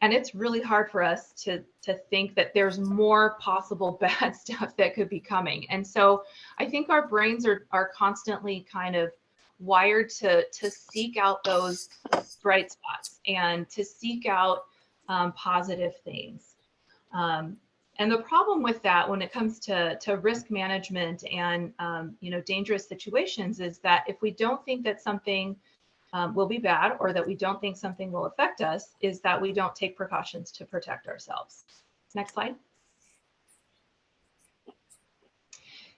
And it's really hard for us to think that there's more possible bad stuff that could be coming. And so I think our brains are constantly kind of wired to seek out those bright spots and to seek out positive things. And the problem with that when it comes to risk management and dangerous situations is that if we don't think that something will be bad or that we don't think something will affect us, is that we don't take precautions to protect ourselves. Next slide.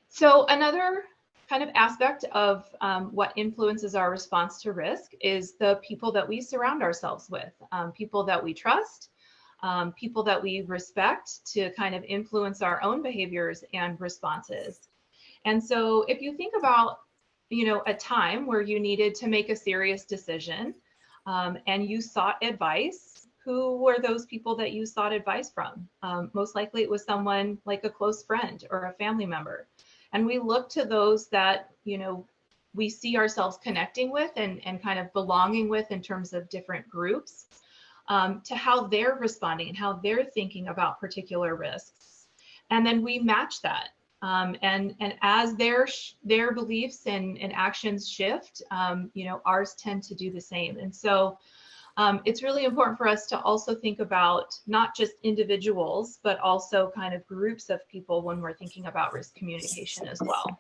So another kind of aspect of what influences our response to risk is the people that we surround ourselves with, people that we trust, people that we respect to kind of influence our own behaviors and responses. And so if you think about a time where you needed to make a serious decision and you sought advice, who were those people that you sought advice from? Most likely it was someone like a close friend or a family member. And we look to those that, we see ourselves connecting with and kind of belonging with in terms of different groups, to how they're responding and how they're thinking about particular risks. And then we match that. And as their beliefs and actions shift, ours tend to do the same. And so it's really important for us to also think about not just individuals, but also kind of groups of people when we're thinking about risk communication as well.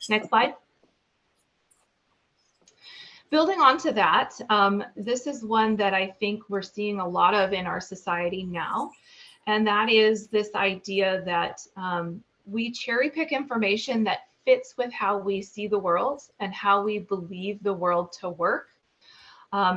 Next slide. Building on to that, this is one that I think we're seeing a lot of in our society now. And that is this idea that we cherry pick information that fits with how we see the world and how we believe the world to work.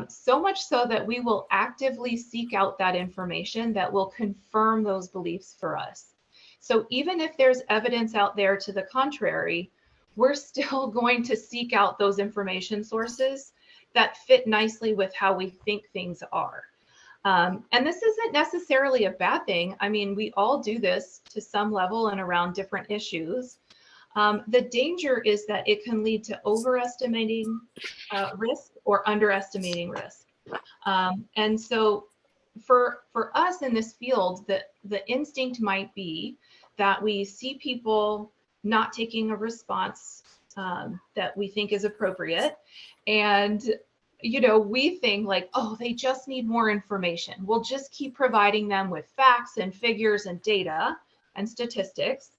So much so that we will actively seek out that information that will confirm those beliefs for us. So even if there's evidence out there to the contrary, we're still going to seek out those information sources that fit nicely with how we think things are. And this isn't necessarily a bad thing. I mean, we all do this to some level and around different issues. The danger is that it can lead to overestimating risk or underestimating risk. And so for us in this field, the instinct might be that we see people not taking a response that we think is appropriate. And, we think like, oh, they just need more information. We'll just keep providing them with facts and figures and data and statistics,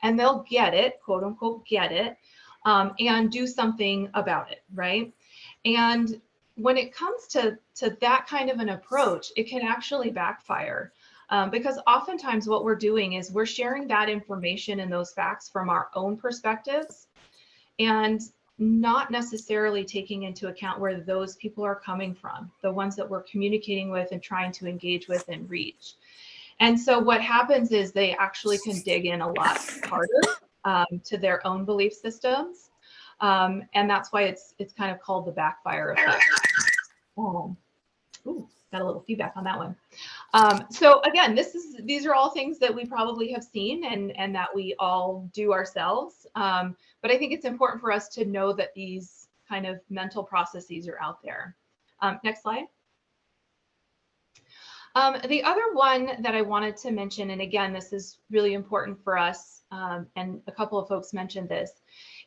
and they'll get it, quote unquote, get it, and do something about it, right? And when it comes to that kind of an approach, it can actually backfire. Because oftentimes what we're doing is we're sharing that information and those facts from our own perspectives and not necessarily taking into account where those people are coming from, the ones that we're communicating with and trying to engage with and reach. And so what happens is they actually can dig in a lot harder to their own belief systems. And that's why it's kind of called the backfire effect. Ooh, got a little feedback on that one. So again, these are all things that we probably have seen and that we all do ourselves. But I think it's important for us to know that these kind of mental processes are out there. Next slide. The other one that I wanted to mention, and again, this is really important for us, and a couple of folks mentioned this,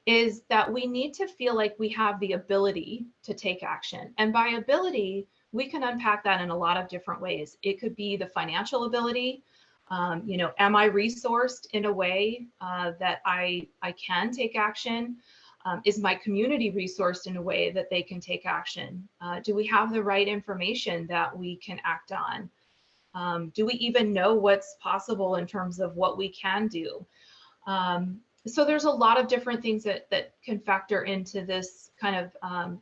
is that we need to feel like we have the ability to take action. And by ability, we can unpack that in a lot of different ways. It could be the financial ability. Am I resourced in a way that I can take action? Is my community resourced in a way that they can take action? Do we have the right information that we can act on? Do we even know what's possible in terms of what we can do? So there's a lot of different things that can factor into this kind of,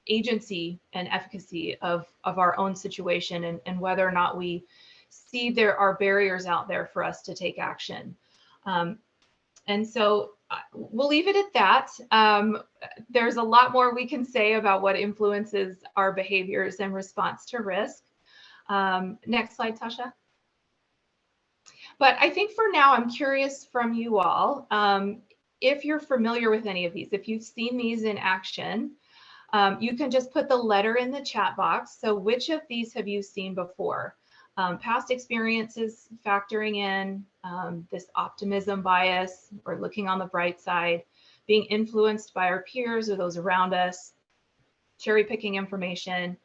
agency and efficacy of our own situation and whether or not we see there are barriers out there for us to take action. And so we'll leave it at that. There's a lot more we can say about what influences our behaviors in response to risk. Next slide, Tasha. But I think for now, I'm curious from you all, if you're familiar with any of these, if you've seen these in action, you can just put the letter in the chat box. So which of these have you seen before? Past experiences factoring in, this optimism bias, or looking on the bright side, being influenced by our peers or those around us, cherry picking information,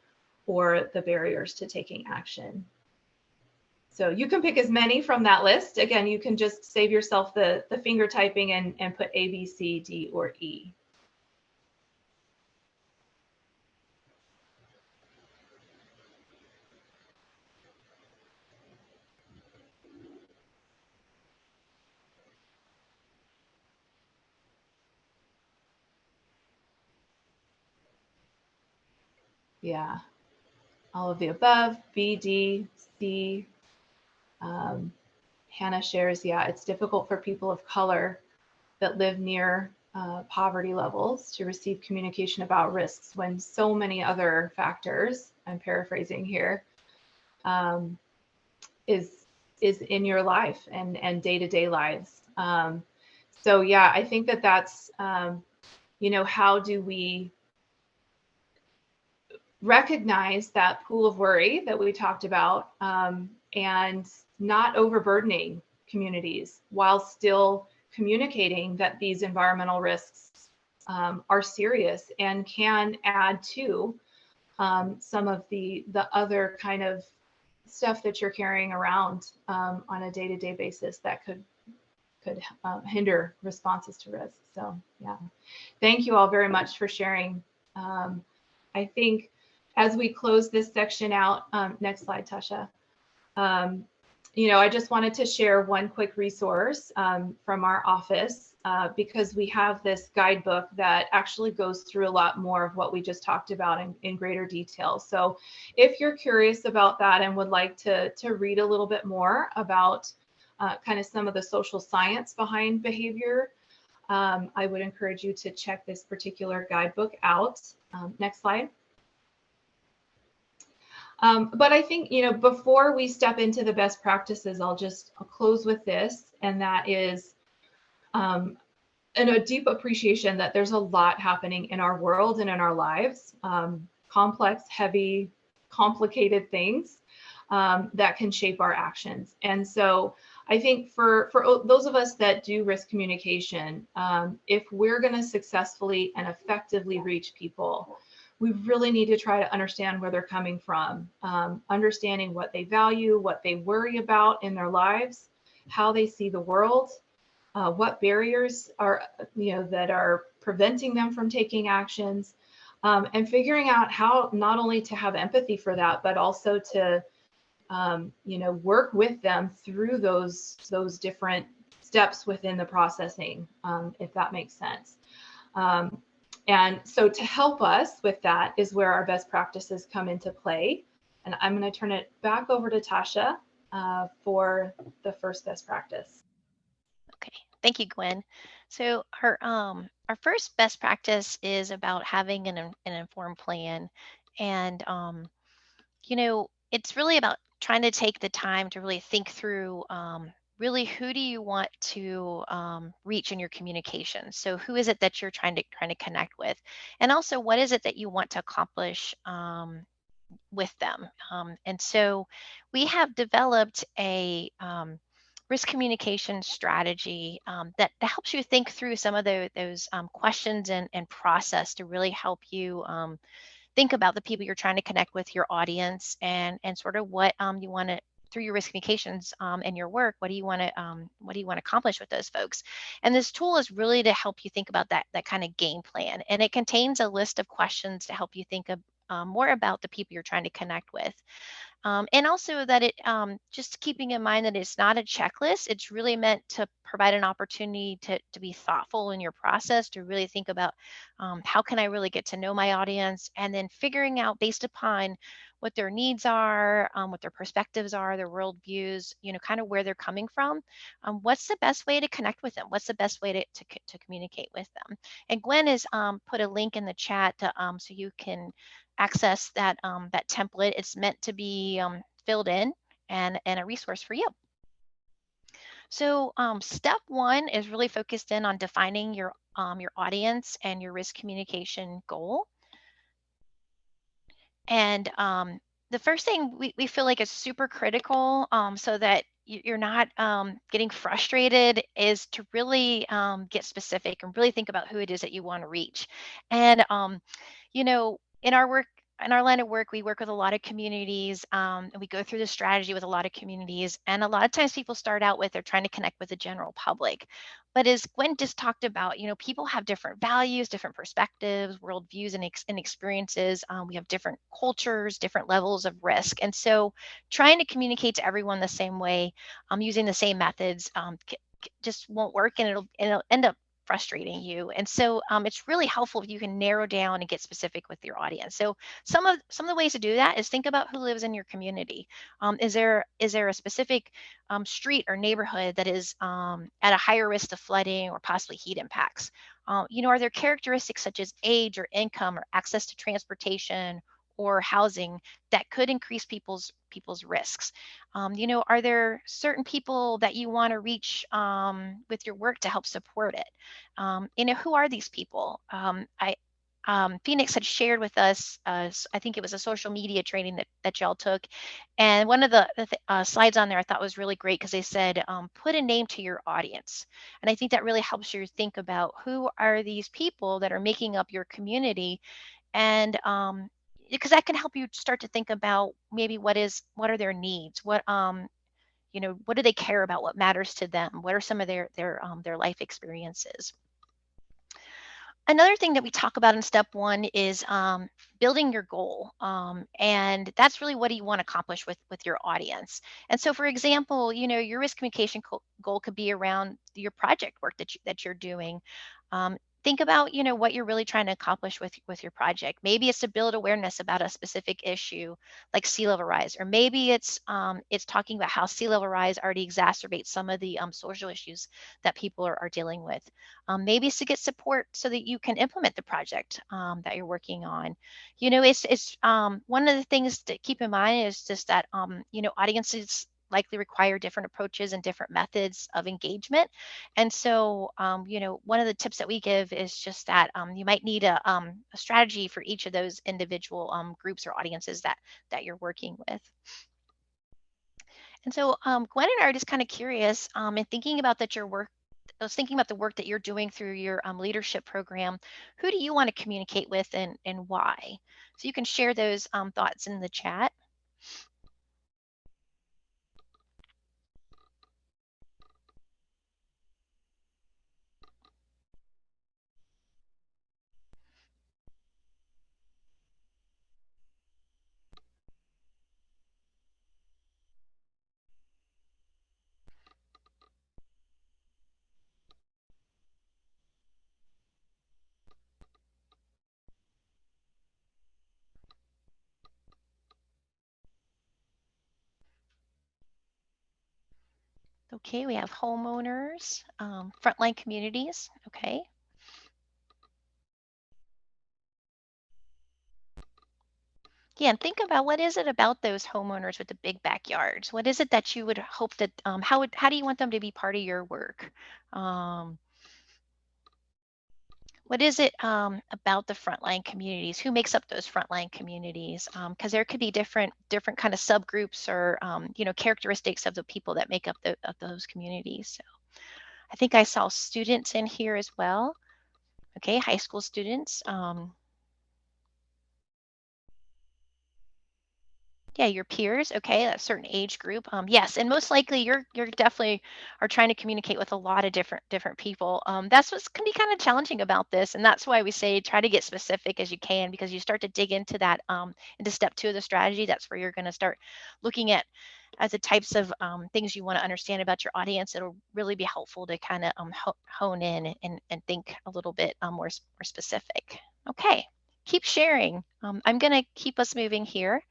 or the barriers to taking action. So you can pick as many from that list. Again, you can just save yourself the finger typing and put A, B, C, D, or E. Yeah, all of the above, B, D, C. Hannah shares, yeah, it's difficult for people of color that live near poverty levels to receive communication about risks when so many other factors, I'm paraphrasing here, is in your life and day-to-day lives. So yeah, I think that's, how do we recognize that pool of worry that we talked about, and not overburdening communities while still communicating that these environmental risks are serious and can add to some of the other kind of stuff that you're carrying around on a day-to-day basis that could hinder responses to risk. So yeah, thank you all very much for sharing. I think as we close this section out, next slide, Tasha. I just wanted to share one quick resource from our office because we have this guidebook that actually goes through a lot more of what we just talked about in greater detail. So if you're curious about that and would like to read a little bit more about kind of some of the social science behind behavior, I would encourage you to check this particular guidebook out. Next slide. But I think, before we step into the best practices, I'll close with this, and that is a deep appreciation that there's a lot happening in our world and in our lives, complex, heavy, complicated things that can shape our actions. And so I think for those of us that do risk communication, if we're going to successfully and effectively reach people, we really need to try to understand where they're coming from, understanding what they value, what they worry about in their lives, how they see the world, what barriers are, that are preventing them from taking actions, and figuring out how not only to have empathy for that, but also to, work with them through those different steps within the processing, if that makes sense. And so to help us with that is where our best practices come into play. And I'm going to turn it back over to Tasha for the first best practice. Okay, thank you, Gwen. So our first best practice is about having an informed plan, and it's really about trying to take the time to really think through really who do you want to reach in your communication. So who is it that you're trying to connect with, and also what is it that you want to accomplish with them. And so we have developed a risk communication strategy that helps you think through some of those questions and process to really help you think about the people you're trying to connect with, your audience, and sort of what you want to, through your risk communications and your work, what do you want to accomplish with those folks. And this tool is really to help you think about that kind of game plan, and it contains a list of questions to help you think of more about the people you're trying to connect with. And also that it just keeping in mind that it's not a checklist. It's really meant to provide an opportunity to be thoughtful in your process, to really think about how can I really get to know my audience, and then figuring out based upon what their needs are, what their perspectives are, their worldviews, kind of where they're coming from. What's the best way to connect with them? What's the best way to communicate with them? And Gwen has put a link in the chat so you can access that template. It's meant to be filled in and a resource for you. So step one is really focused in on defining your audience and your risk communication goal. And the first thing we feel like is super critical, so that you're not getting frustrated, is to really get specific and really think about who it is that you want to reach. And in our work, in our line of work, we work with a lot of communities, and we go through the strategy with a lot of communities. And a lot of times people start out with they're trying to connect with the general public. But as Gwen just talked about, people have different values, different perspectives, worldviews, and experiences. We have different cultures, different levels of risk. And so trying to communicate to everyone the same way, using the same methods, just won't work, and it'll end up frustrating you. And so it's really helpful if you can narrow down and get specific with your audience. So some of the ways to do that is think about who lives in your community. Is there a specific street or neighborhood that is at a higher risk of flooding or possibly heat impacts? Are there characteristics such as age or income or access to transportation or housing that could increase people's risks? Are there certain people that you want to reach with your work to help support it? Who are these people? Phoenix had shared with us, I think it was a social media training that y'all took. And one of the slides on there I thought was really great, because they said, put a name to your audience. And I think that really helps you think about who are these people that are making up your community. And because that can help you start to think about maybe what are their needs, what do they care about, what matters to them, what are some of their life experiences. Another thing that we talk about in step one is building your goal. And that's really, what do you want to accomplish with your audience? And so, for example, your risk communication goal could be around your project work that you're doing. Think about, what you're really trying to accomplish with your project. Maybe it's to build awareness about a specific issue like sea level rise, or maybe it's talking about how sea level rise already exacerbates some of the social issues that people are dealing with. Maybe it's to get support so that you can implement the project that you're working on. It's one of the things to keep in mind is just that audiences likely require different approaches and different methods of engagement. And so, one of the tips that we give is just that you might need a strategy for each of those individual groups or audiences that you're working with. And so, Gwen and I are just kind of curious, and thinking about that your work. I was thinking about the work that you're doing through your leadership program. Who do you want to communicate with, and why? So you can share those thoughts in the chat. Okay, we have homeowners, frontline communities. Okay. Yeah, and think about, what is it about those homeowners with the big backyards? What is it that you would hope that how do you want them to be part of your work? Um, what is it about the frontline communities? Who makes up those frontline communities? Because there could be different kind of subgroups or characteristics of the people that make up of those communities. So I think I saw students in here as well. Okay, high school students. Yeah, your peers, okay, a certain age group. Yes, and most likely you're definitely are trying to communicate with a lot of different people. That's what can be kind of challenging about this, and that's why we say try to get specific as you can, because you start to dig into that into step two of the strategy. That's where you're going to start looking at as the types of things you want to understand about your audience. It'll really be helpful to kind of hone in and think a little bit more specific. Okay, keep sharing. I'm going to keep us moving here.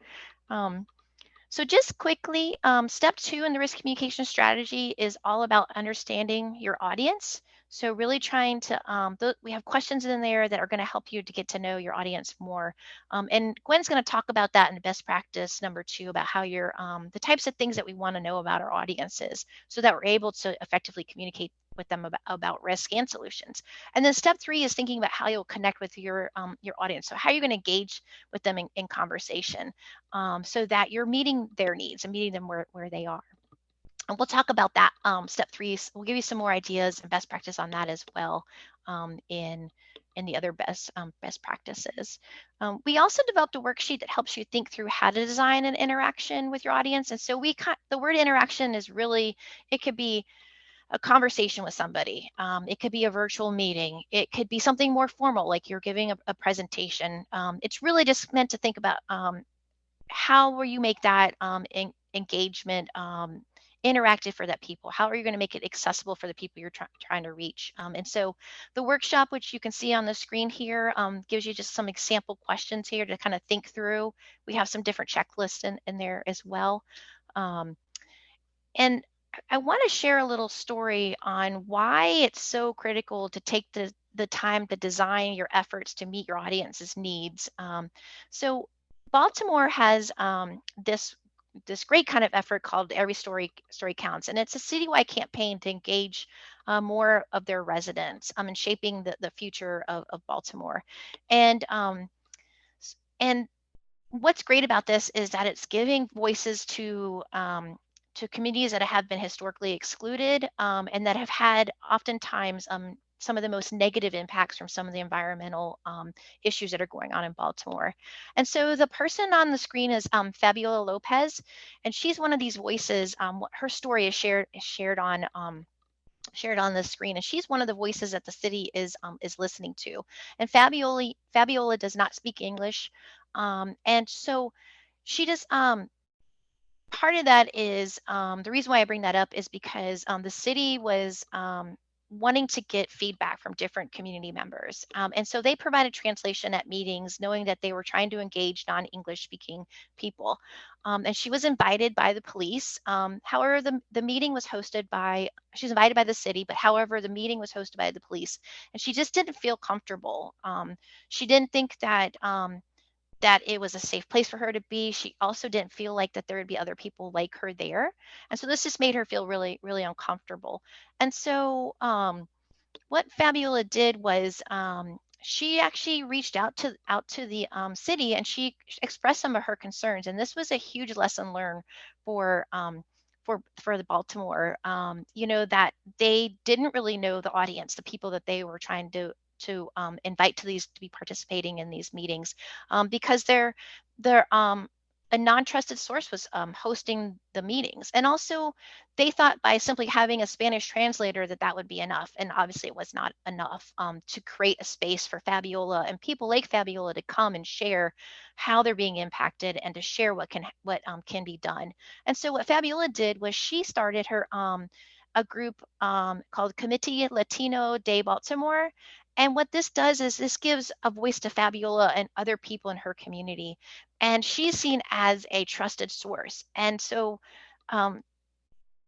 So just quickly, step two in the risk communication strategy is all about understanding your audience. So really trying to, we have questions in there that are going to help you to get to know your audience more. And Gwen's going to talk about that in best practice number 2, about how you're, the types of things that we want to know about our audiences so that we're able to effectively communicate with them about risk and solutions. And then step 3 is thinking about how you'll connect with your audience. So how you're going to engage with them in conversation, so that you're meeting their needs and meeting them where they are. And we'll talk about that. Step 3, we'll give you some more ideas and best practice on that as well, in the other best practices. We also developed a worksheet that helps you think through how to design an interaction with your audience. And so the word interaction is really, it could be a conversation with somebody. It could be a virtual meeting. It could be something more formal, like you're giving a presentation. It's really just meant to think about, how will you make that engagement interactive for that people? How are you going to make it accessible for the people you're trying to reach? And so the workshop, which you can see on the screen here, gives you just some example questions here to kind of think through. We have some different checklists in there as well. And I want to share a little story on why it's so critical to take the time to design your efforts to meet your audience's needs. So Baltimore has this great kind of effort called Every Story Counts, and it's a citywide campaign to engage more of their residents in shaping the future of Baltimore. And and what's great about this is that it's giving voices to communities that have been historically excluded, and that have had oftentimes some of the most negative impacts from some of the environmental issues that are going on in Baltimore. And so the person on the screen is Fabiola Lopez, and she's one of these voices. Her story is shared on the screen, and she's one of the voices that the city is listening to. And Fabiola does not speak English, and so she does. Part of that is, the reason why I bring that up is because the city was wanting to get feedback from different community members. And so they provided translation at meetings, knowing that they were trying to engage non-English speaking people. And she was invited by the police. However, the meeting was hosted by, she was invited by the city, but however, the meeting was hosted by the police. And she just didn't feel comfortable. She didn't think that it was a safe place for her to be. She also didn't feel like that there would be other people like her there. And so this just made her feel really, really uncomfortable. And so what Fabiola did was, she actually reached out to the city, and she expressed some of her concerns. And this was a huge lesson learned for the Baltimore, that they didn't really know the audience, the people that they were trying to invite to be participating in these meetings, because they're a non-trusted source was hosting the meetings. And also they thought by simply having a Spanish translator that would be enough. And obviously it was not enough to create a space for Fabiola and people like Fabiola to come and share how they're being impacted and to share what can be done. And so what Fabiola did was she started a group called Comité Latino de Baltimore. And what this does is this gives a voice to Fabiola and other people in her community. And she's seen as a trusted source. And so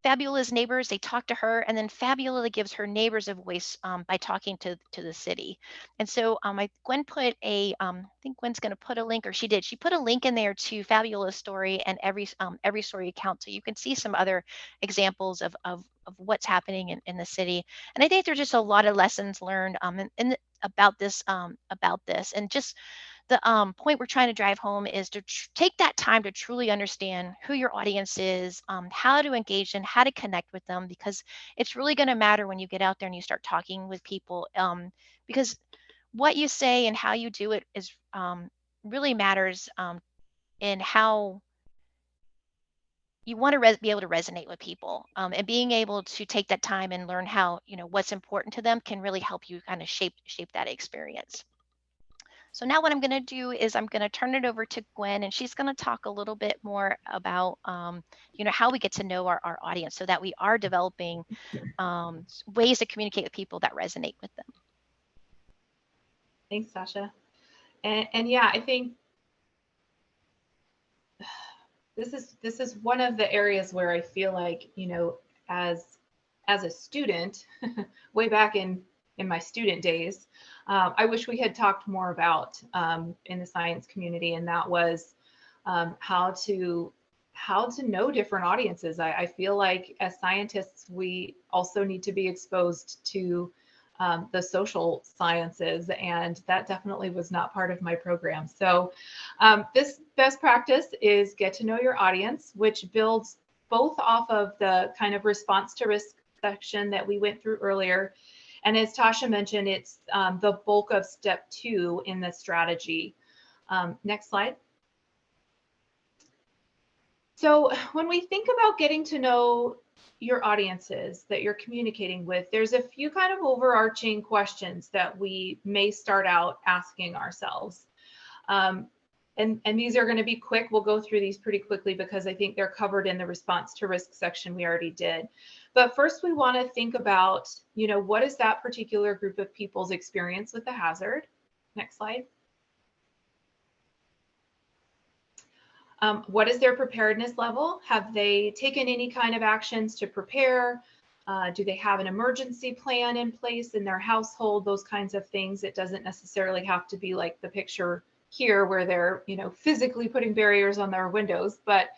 Fabiola's neighbors, they talk to her, and then Fabiola gives her neighbors a voice by talking to the city. And so Gwen put I think Gwen's going to put a link, or she did. She put a link in there to Fabiola's story and every story account, so you can see some other examples of what's happening in the city. And I think there's just a lot of lessons learned about this, and just the point we're trying to drive home is to take that time to truly understand who your audience is, how to engage and how to connect with them, because it's really going to matter when you get out there and you start talking with people, because what you say and how you do it is really matters in how you want to be able to resonate with people, and being able to take that time and learn how, what's important to them can really help you kind of shape that experience. So now what I'm going to do is I'm going to turn it over to Gwen, and she's going to talk a little bit more about, how we get to know our audience so that we are developing ways to communicate with people that resonate with them. Thanks, Sasha. And yeah, I think this is one of the areas where I feel like, as as a student, way back in my student days, I wish we had talked more about in the science community, and that was how to know different audiences. I feel like as scientists, we also need to be exposed to the social sciences, and that definitely was not part of my program. So this best practice is get to know your audience, which builds both off of the kind of response to risk section that we went through earlier. And as Tasha mentioned, it's the bulk of step 2 in the strategy. Next slide. So when we think about getting to know your audiences that you're communicating with, there's a few kind of overarching questions that we may start out asking ourselves. And these are going to be quick. We'll go through these pretty quickly because I think they're covered in the response to risk section we already did. But first, we want to think about, what is that particular group of people's experience with the hazard? Next slide. What is their preparedness level? Have they taken any kind of actions to prepare? Do they have an emergency plan in place in their household? Those kinds of things. It doesn't necessarily have to be like the picture here where they're, physically putting barriers on their windows, but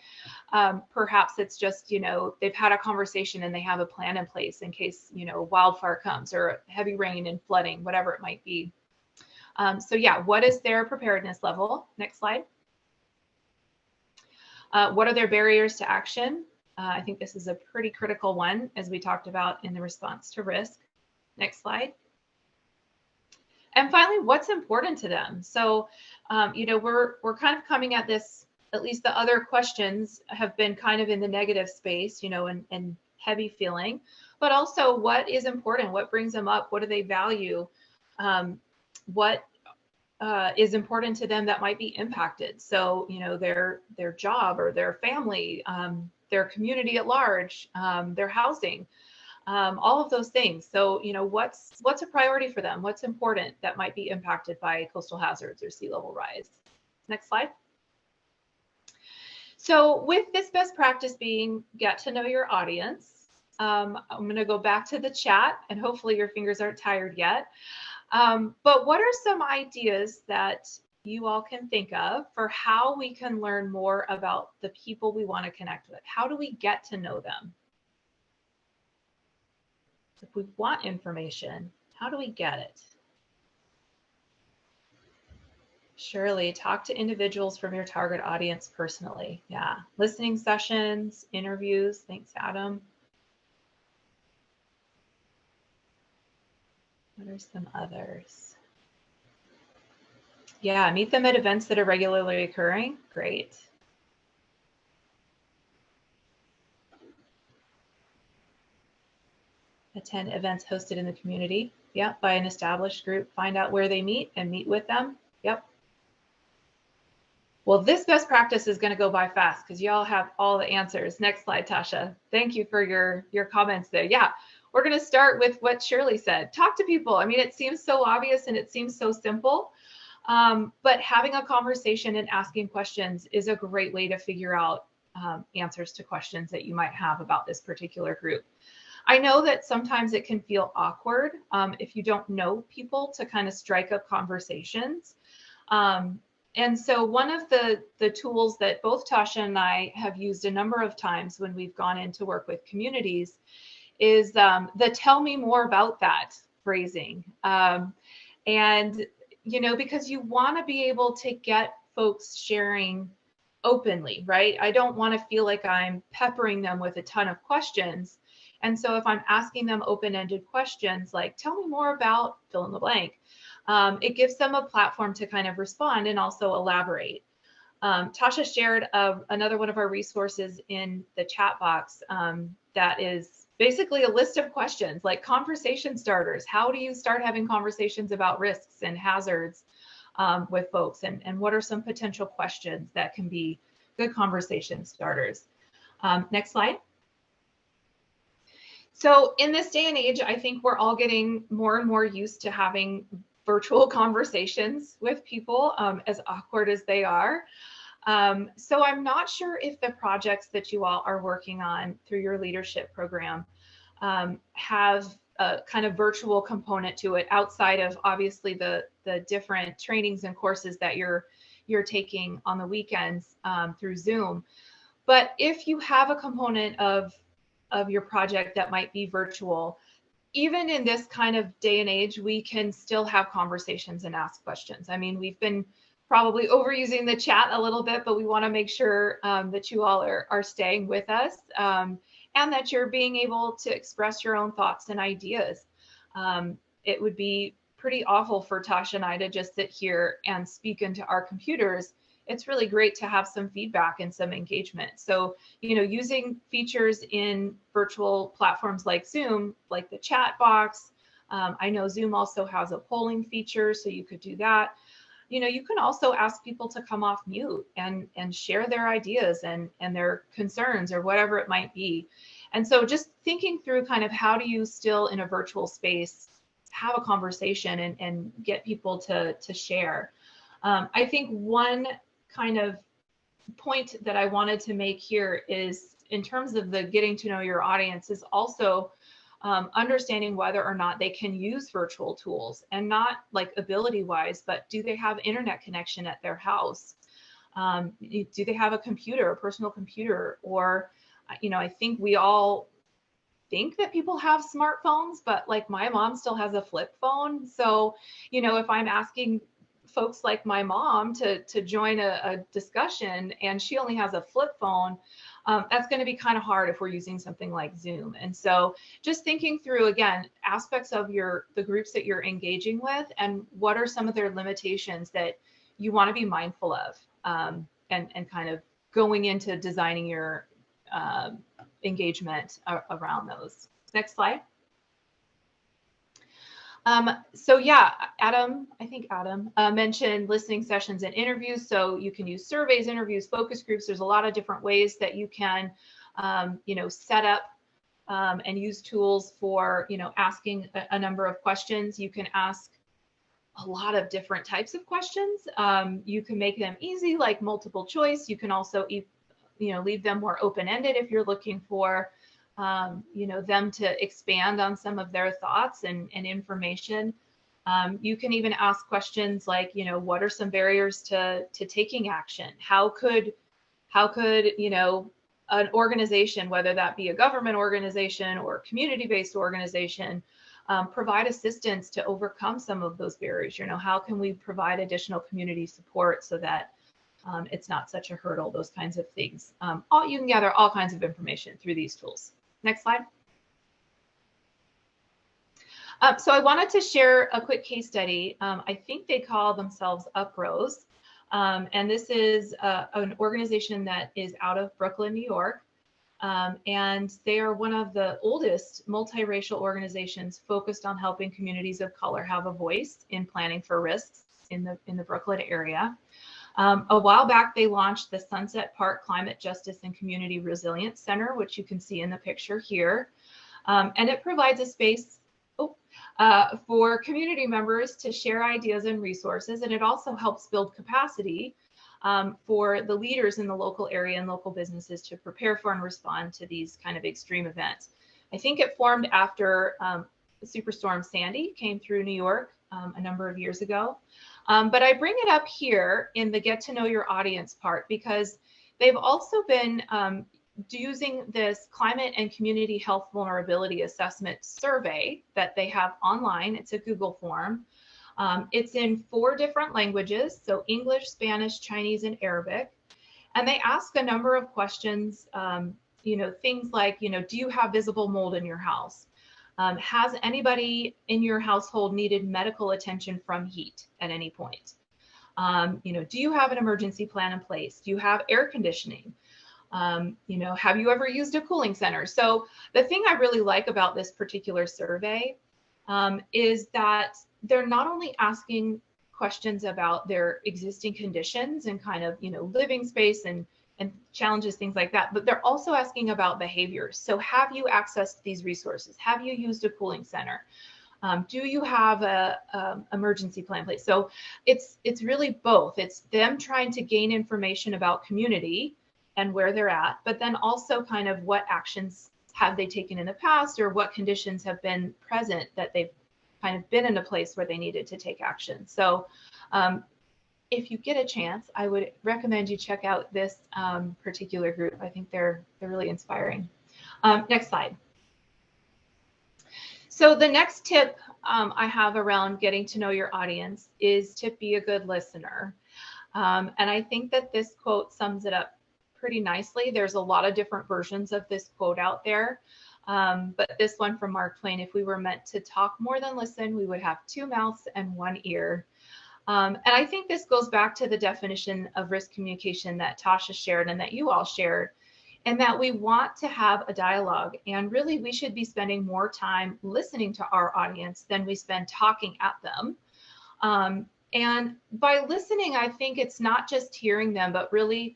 perhaps it's just, they've had a conversation and they have a plan in place in case, wildfire comes or heavy rain and flooding, whatever it might be. So yeah, what is their preparedness level? Next slide. What are their barriers to action? I think this is a pretty critical one, as we talked about in the response to risk. Next slide. And finally, what's important to them? So, we're kind of coming at this, at least the other questions have been kind of in the negative space, and heavy feeling, but also what is important, what brings them up, what do they value, what is important to them that might be impacted. So, their job or their family, their community at large, their housing, all of those things. So, what's a priority for them? What's important that might be impacted by coastal hazards or sea level rise? Next slide. So with this best practice being get to know your audience, I'm going to go back to the chat and hopefully your fingers aren't tired yet. But what are some ideas that you all can think of for how we can learn more about the people we want to connect with? How do we get to know them? If we want information, how do we get it? Shirley, talk to individuals from your target audience personally. Yeah, listening sessions, interviews. Thanks, Adam. What are some others? Yeah, meet them at events that are regularly occurring. Great. Attend events hosted in the community. Yeah, by an established group. Find out where they meet and meet with them. Yep. Well, this best practice is going to go by fast because y'all have all the answers. Next slide, Tasha. Thank you for your comments there. Yeah, we're going to start with what Shirley said. Talk to people. I mean, it seems so obvious and it seems so simple, but having a conversation and asking questions is a great way to figure out answers to questions that you might have about this particular group. I know that sometimes it can feel awkward if you don't know people to kind of strike up conversations. And so one of the tools that both Tasha and I have used a number of times when we've gone in to work with communities is the tell me more about that phrasing. And, because you want to be able to get folks sharing openly, right? I don't want to feel like I'm peppering them with a ton of questions. And so if I'm asking them open-ended questions like, tell me more about fill in the blank, it gives them a platform to kind of respond and also elaborate. Tasha shared another one of our resources in the chat box that is basically a list of questions like conversation starters. How do you start having conversations about risks and hazards with folks? And what are some potential questions that can be good conversation starters? Next slide. So in this day and age, I think we're all getting more and more used to having virtual conversations with people, as awkward as they are. So I'm not sure if the projects that you all are working on through your leadership program have a kind of virtual component to it outside of obviously the different trainings and courses that you're taking on the weekends through Zoom. But if you have a component of your project that might be virtual, even in this kind of day and age, we can still have conversations and ask questions. I mean, we've been probably overusing the chat a little bit, but we want to make sure that you all are staying with us and that you're being able to express your own thoughts and ideas. It would be pretty awful for Tasha and I to just sit here and speak into our computers. It's really great to have some feedback and some engagement. So, you know, using features in virtual platforms like Zoom, like the chat box. I know Zoom also has a polling feature, so you could do that. You know, you can also ask people to come off mute and share their ideas and their concerns or whatever it might be. And so just thinking through kind of how do you still in a virtual space have a conversation and get people to share. I think one kind of point that I wanted to make here is in terms of the getting to know your audience is also understanding whether or not they can use virtual tools, and not like ability wise, but do they have internet connection at their house? Do they have a computer, a personal computer? Or, you know, I think we all think that people have smartphones, but like my mom still has a flip phone. So, you know, if I'm asking folks like my mom to join a discussion and she only has a flip phone, that's going to be kind of hard if we're using something like Zoom. And so just thinking through, again, aspects of the groups that you're engaging with and what are some of their limitations that you want to be mindful of, and kind of going into designing your engagement around those. Next slide. So yeah, I think Adam mentioned listening sessions and interviews. So you can use surveys, interviews, focus groups. There's a lot of different ways that you can, you know, set up and use tools for, you know, asking a number of questions. You can ask a lot of different types of questions. You can make them easy, like multiple choice. You can also, you know, leave them more open-ended if you're looking for you know, them to expand on some of their thoughts and information. You can even ask questions like, you know, what are some barriers to taking action? How could, you know, an organization, whether that be a government organization or community-based organization, provide assistance to overcome some of those barriers? You know, how can we provide additional community support so that it's not such a hurdle, those kinds of things. You can gather all kinds of information through these tools. Next slide. So I wanted to share a quick case study. I think they call themselves Upros. And this is an organization that is out of Brooklyn, New York. And they are one of the oldest multiracial organizations focused on helping communities of color have a voice in planning for risks in the Brooklyn area. A while back, they launched the Sunset Park Climate Justice and Community Resilience Center, which you can see in the picture here. And it provides a space for community members to share ideas and resources. And it also helps build capacity for the leaders in the local area and local businesses to prepare for and respond to these kind of extreme events. I think it formed after Superstorm Sandy came through New York a number of years ago. But I bring it up here in the get to know your audience part because they've also been using this climate and community health vulnerability assessment survey that they have online. It's a Google form. It's in 4 different languages, so English, Spanish, Chinese, and Arabic. And they ask a number of questions, you know, things like, you know, do you have visible mold in your house? Has anybody in your household needed medical attention from heat at any point? You know, do you have an emergency plan in place? Do you have air conditioning? You know, have you ever used a cooling center? So the thing I really like about this particular survey is that they're not only asking questions about their existing conditions and kind of, you know, living space and challenges, things like that, but they're also asking about behaviors. So have you accessed these resources? Have you used a cooling center? Do you have a emergency plan in place? So it's really both. It's them trying to gain information about community and where they're at, but then also kind of what actions have they taken in the past, or what conditions have been present that they've kind of been in a place where they needed to take action. So if you get a chance, I would recommend you check out this particular group. I think they're really inspiring. Next slide. So the next tip I have around getting to know your audience is to be a good listener. And I think that this quote sums it up pretty nicely. There's a lot of different versions of this quote out there. But this one from Mark Twain: if we were meant to talk more than listen, we would have 2 mouths and 1 ear. And I think this goes back to the definition of risk communication that Tasha shared and that you all shared, and that we want to have a dialogue. And really, we should be spending more time listening to our audience than we spend talking at them. And by listening, I think it's not just hearing them, but really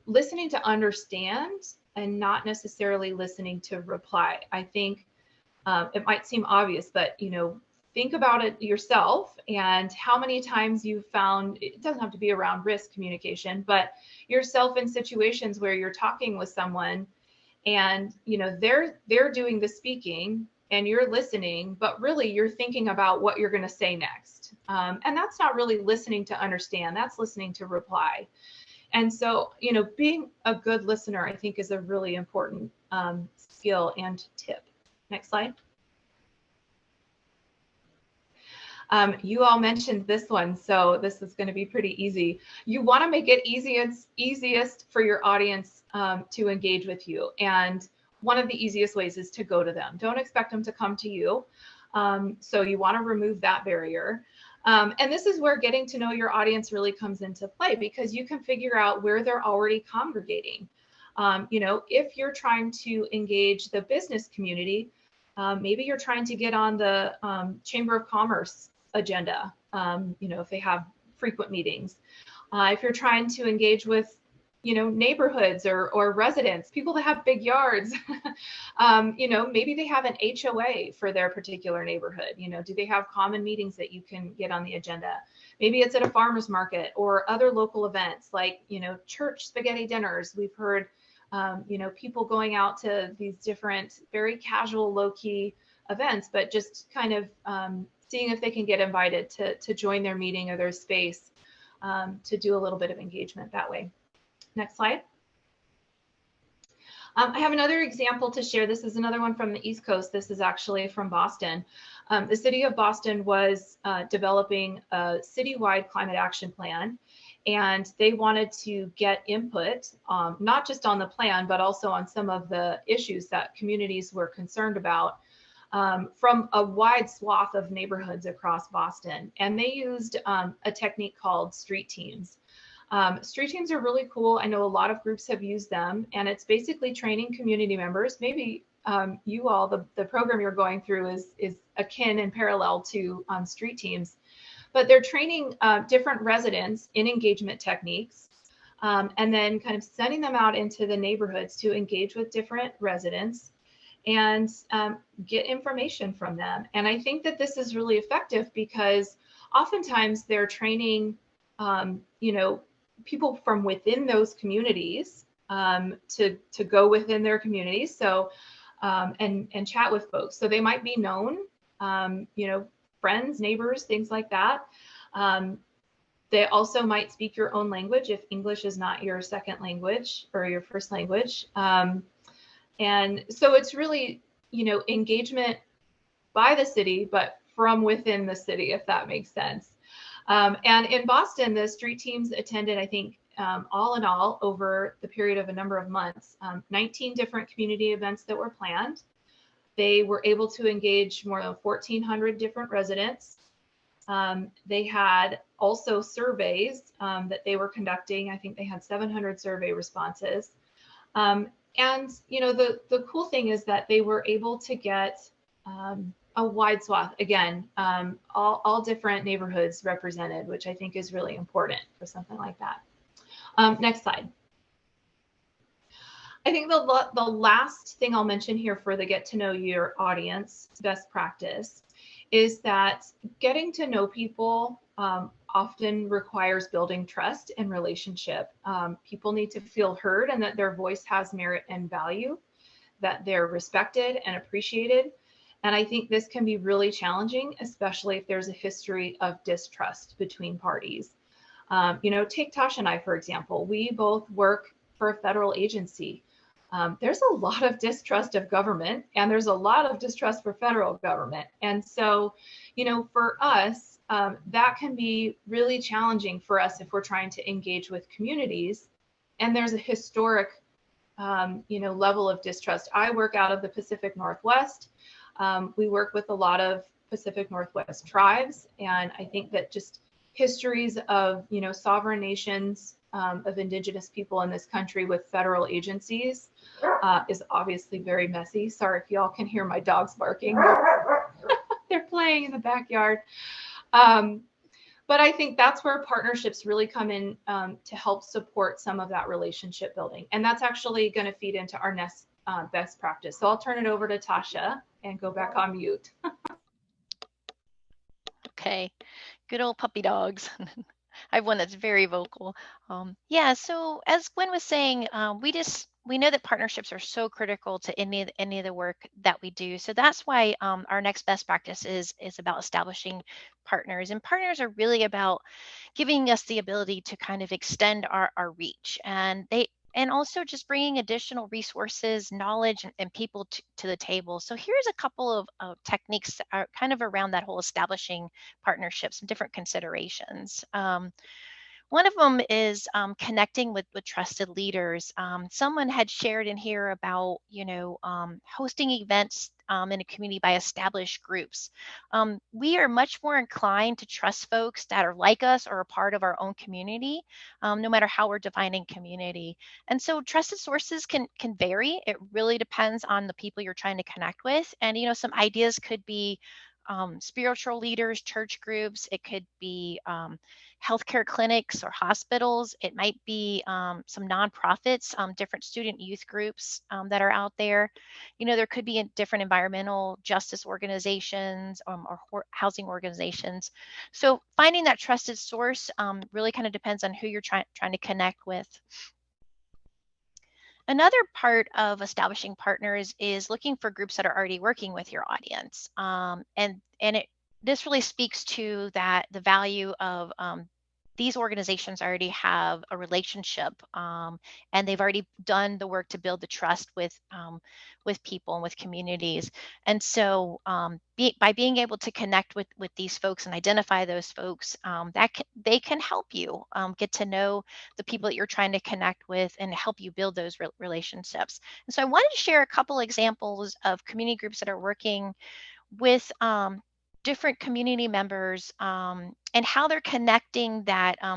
listening to understand and not necessarily listening to reply. I think it might seem obvious, but think about it yourself and how many times you've found, it doesn't have to be around risk communication, but yourself in situations where you're talking with someone and they're doing the speaking and you're listening, but really you're thinking about what you're going to say next. And that's not really listening to understand, that's listening to reply. And so, being a good listener, I think, is a really important skill and tip. Next slide. You all mentioned this one, so this is going to be pretty easy. You want to make it easiest for your audience to engage with you. And one of the easiest ways is to go to them. Don't expect them to come to you. So you want to remove that barrier. And this is where getting to know your audience really comes into play, because you can figure out where they're already congregating. If you're trying to engage the business community, maybe you're trying to get on the Chamber of Commerce agenda, if they have frequent meetings. If you're trying to engage with, neighborhoods or residents, people that have big yards, maybe they have an HOA for their particular neighborhood. Do they have common meetings that you can get on the agenda? Maybe it's at a farmer's market or other local events like, church spaghetti dinners. We've heard, people going out to these different, very casual, low-key events, but just kind of seeing if they can get invited to join their meeting or their space to do a little bit of engagement that way. Next slide. I have another example to share. This is another one from the East Coast. This is actually from Boston. The city of Boston was developing a citywide climate action plan, and they wanted to get input, not just on the plan, but also on some of the issues that communities were concerned about from a wide swath of neighborhoods across Boston. And they used a technique called street teams. Street teams are really cool. I know a lot of groups have used them, and it's basically training community members. Maybe you all, the program you're going through is akin and parallel to street teams, but they're training different residents in engagement techniques, and then kind of sending them out into the neighborhoods to engage with different residents and get information from them. And I think that this is really effective because oftentimes they're training, people from within those communities to go within their communities. So and chat with folks. So they might be known, friends, neighbors, things like that. They also might speak your own language if English is not your second language or your first language. And so it's really, engagement by the city, but from within the city, if that makes sense. And in Boston, the street teams attended, I think, all in all, over the period of a number of months, 19 different community events that were planned. They were able to engage more than 1,400 different residents. They had also surveys that they were conducting. I think they had 700 survey responses. And, the cool thing is that they were able to get a wide swath, again, all different neighborhoods represented, which I think is really important for something like that. Next slide. I think the last thing I'll mention here for the get to know your audience best practice is that getting to know people often requires building trust and relationship. People need to feel heard and that their voice has merit and value. that they're respected and appreciated. And I think this can be really challenging, especially if there's a history of distrust between parties. Take Tasha and I, for example. We both work for a federal agency. There's a lot of distrust of government, and there's a lot of distrust for federal government. And so, for us, that can be really challenging for us if we're trying to engage with communities. And there's a historic, level of distrust. I work out of the Pacific Northwest. We work with a lot of Pacific Northwest tribes, and I think that just histories of sovereign nations, of indigenous people in this country with federal agencies is obviously very messy. Sorry if y'all can hear my dogs barking. They're playing in the backyard. But I think that's where partnerships really come in to help support some of that relationship building. And that's actually going to feed into our next best practice. So I'll turn it over to Tasha and go back on mute. Okay, good old puppy dogs. I have one that's very vocal. Yeah, so as Gwen was saying, we know that partnerships are so critical to any of the work that we do. So that's why our next best practice is about establishing partners. And partners are really about giving us the ability to kind of extend our reach. And also just bringing additional resources, knowledge, and people to the table. So here's a couple of techniques that are kind of around that whole establishing partnerships and different considerations. One of them is connecting with trusted leaders. Someone had shared in here about, hosting events in a community by established groups. We are much more inclined to trust folks that are like us or a part of our own community, no matter how we're defining community. And so trusted sources can vary. It really depends on the people you're trying to connect with. And, some ideas could be spiritual leaders, church groups. It could be healthcare clinics or hospitals. It might be some nonprofits, different student youth groups that are out there. There could be different environmental justice organizations or housing organizations. So finding that trusted source really kind of depends on who you're trying to connect with. Another part of establishing partners is looking for groups that are already working with your audience. This really speaks to the value of these organizations already have a relationship, and they've already done the work to build the trust with people and with communities. And so by being able to connect with these folks and identify those folks, they can help you get to know the people that you're trying to connect with and help you build those relationships. And so I wanted to share a couple examples of community groups that are working with different community members and how they're connecting the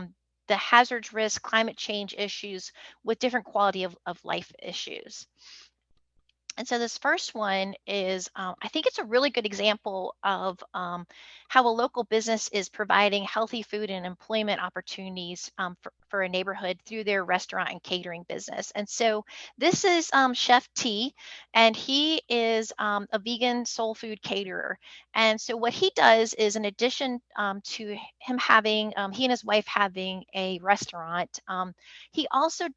hazards, risk, climate change issues with different quality of life issues. And so this first one is, I think it's a really good example of how a local business is providing healthy food and employment opportunities for a neighborhood through their restaurant and catering business. And so this is Chef T, and he is a vegan soul food caterer. And so what he does is, in addition to him having, he and his wife having a restaurant, he also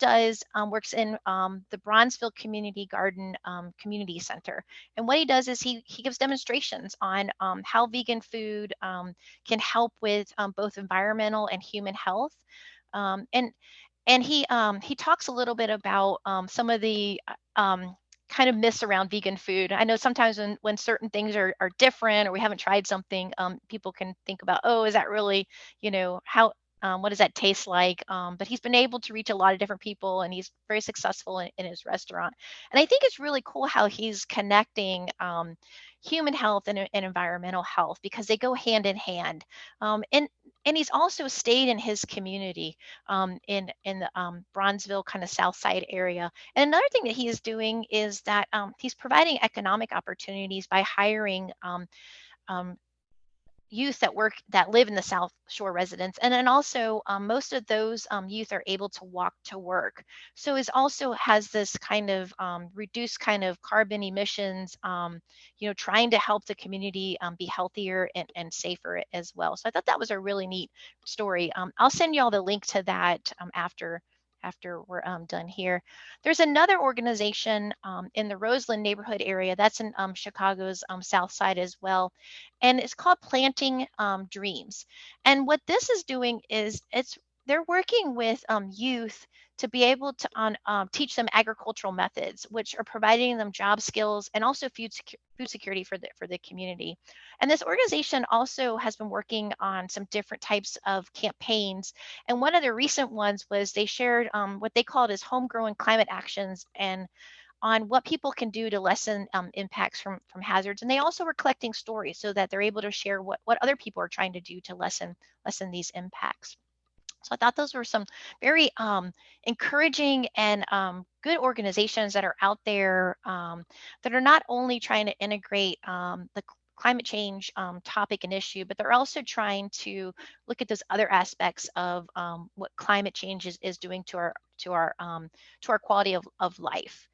works in the Bronzeville Community Garden Community Center. And what he does is he gives demonstrations on how vegan food can help with both environmental and human health. And he talks a little bit about some of the kind of myths around vegan food. I know sometimes when certain things are different or we haven't tried something, people can think about, oh, is that really, how what does that taste like? But he's been able to reach a lot of different people, and he's very successful in his restaurant. And I think it's really cool how he's connecting human health and environmental health, because they go hand in hand. And he's also stayed in his community in the Bronzeville kind of South Side area. And another thing that he is doing is that he's providing economic opportunities by hiring youth that live in the South Shore residents. And then also most of those youth are able to walk to work. So it also has this kind of reduced kind of carbon emissions, trying to help the community be healthier and safer as well. So I thought that was a really neat story. I'll send you all the link to that after after we're done here. There's another organization in the Roseland neighborhood area that's in Chicago's South Side as well, and it's called Planting Dreams. And what this is doing is they're working with youth to be able to teach them agricultural methods, which are providing them job skills and also food security for the community. And this organization also has been working on some different types of campaigns. And one of the recent ones was they shared what they called as homegrown climate actions and on what people can do to lessen impacts from hazards. And they also were collecting stories so that they're able to share what other people are trying to do to lessen these impacts. So I thought those were some very encouraging and good organizations that are out there that are not only trying to integrate the climate change topic and issue, but they're also trying to look at those other aspects of what climate change is doing to our quality of life.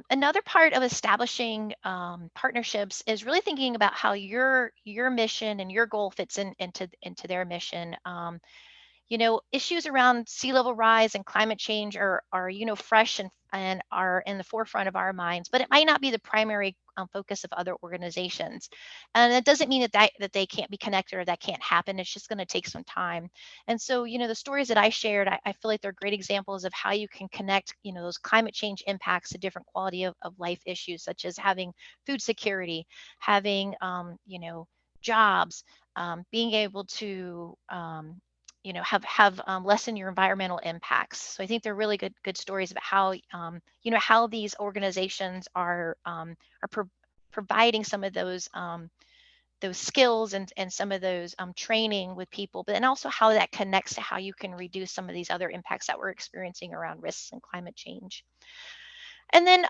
Another part of establishing partnerships is really thinking about how your mission and your goal fits into their mission. Issues around sea level rise and climate change are fresh and are in the forefront of our minds, but it might not be the primary focus of other organizations. And that doesn't mean that they can't be connected or that can't happen. It's just going to take some time. And so, the stories that I shared, I feel like they're great examples of how you can connect, those climate change impacts to different quality of life issues, such as having food security, having, jobs, being able to, have lessen your environmental impacts. So I think they're really good stories about how how these organizations are providing some of those skills and some of those training with people, but then also how that connects to how you can reduce some of these other impacts that we're experiencing around risks and climate change. And then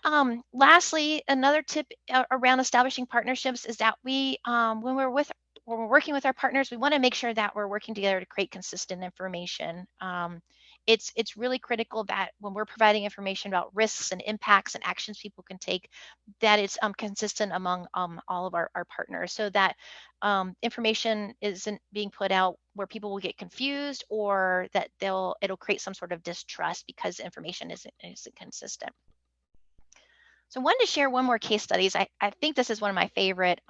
lastly, another tip around establishing partnerships is that when we're working with our partners, we want to make sure that we're working together to create consistent information. It's really critical that when we're providing information about risks and impacts and actions people can take, that it's consistent among all of our partners, so that information isn't being put out where people will get confused or that it'll create some sort of distrust because information isn't consistent. So I wanted to share one more case studies. I think this is one of my favorite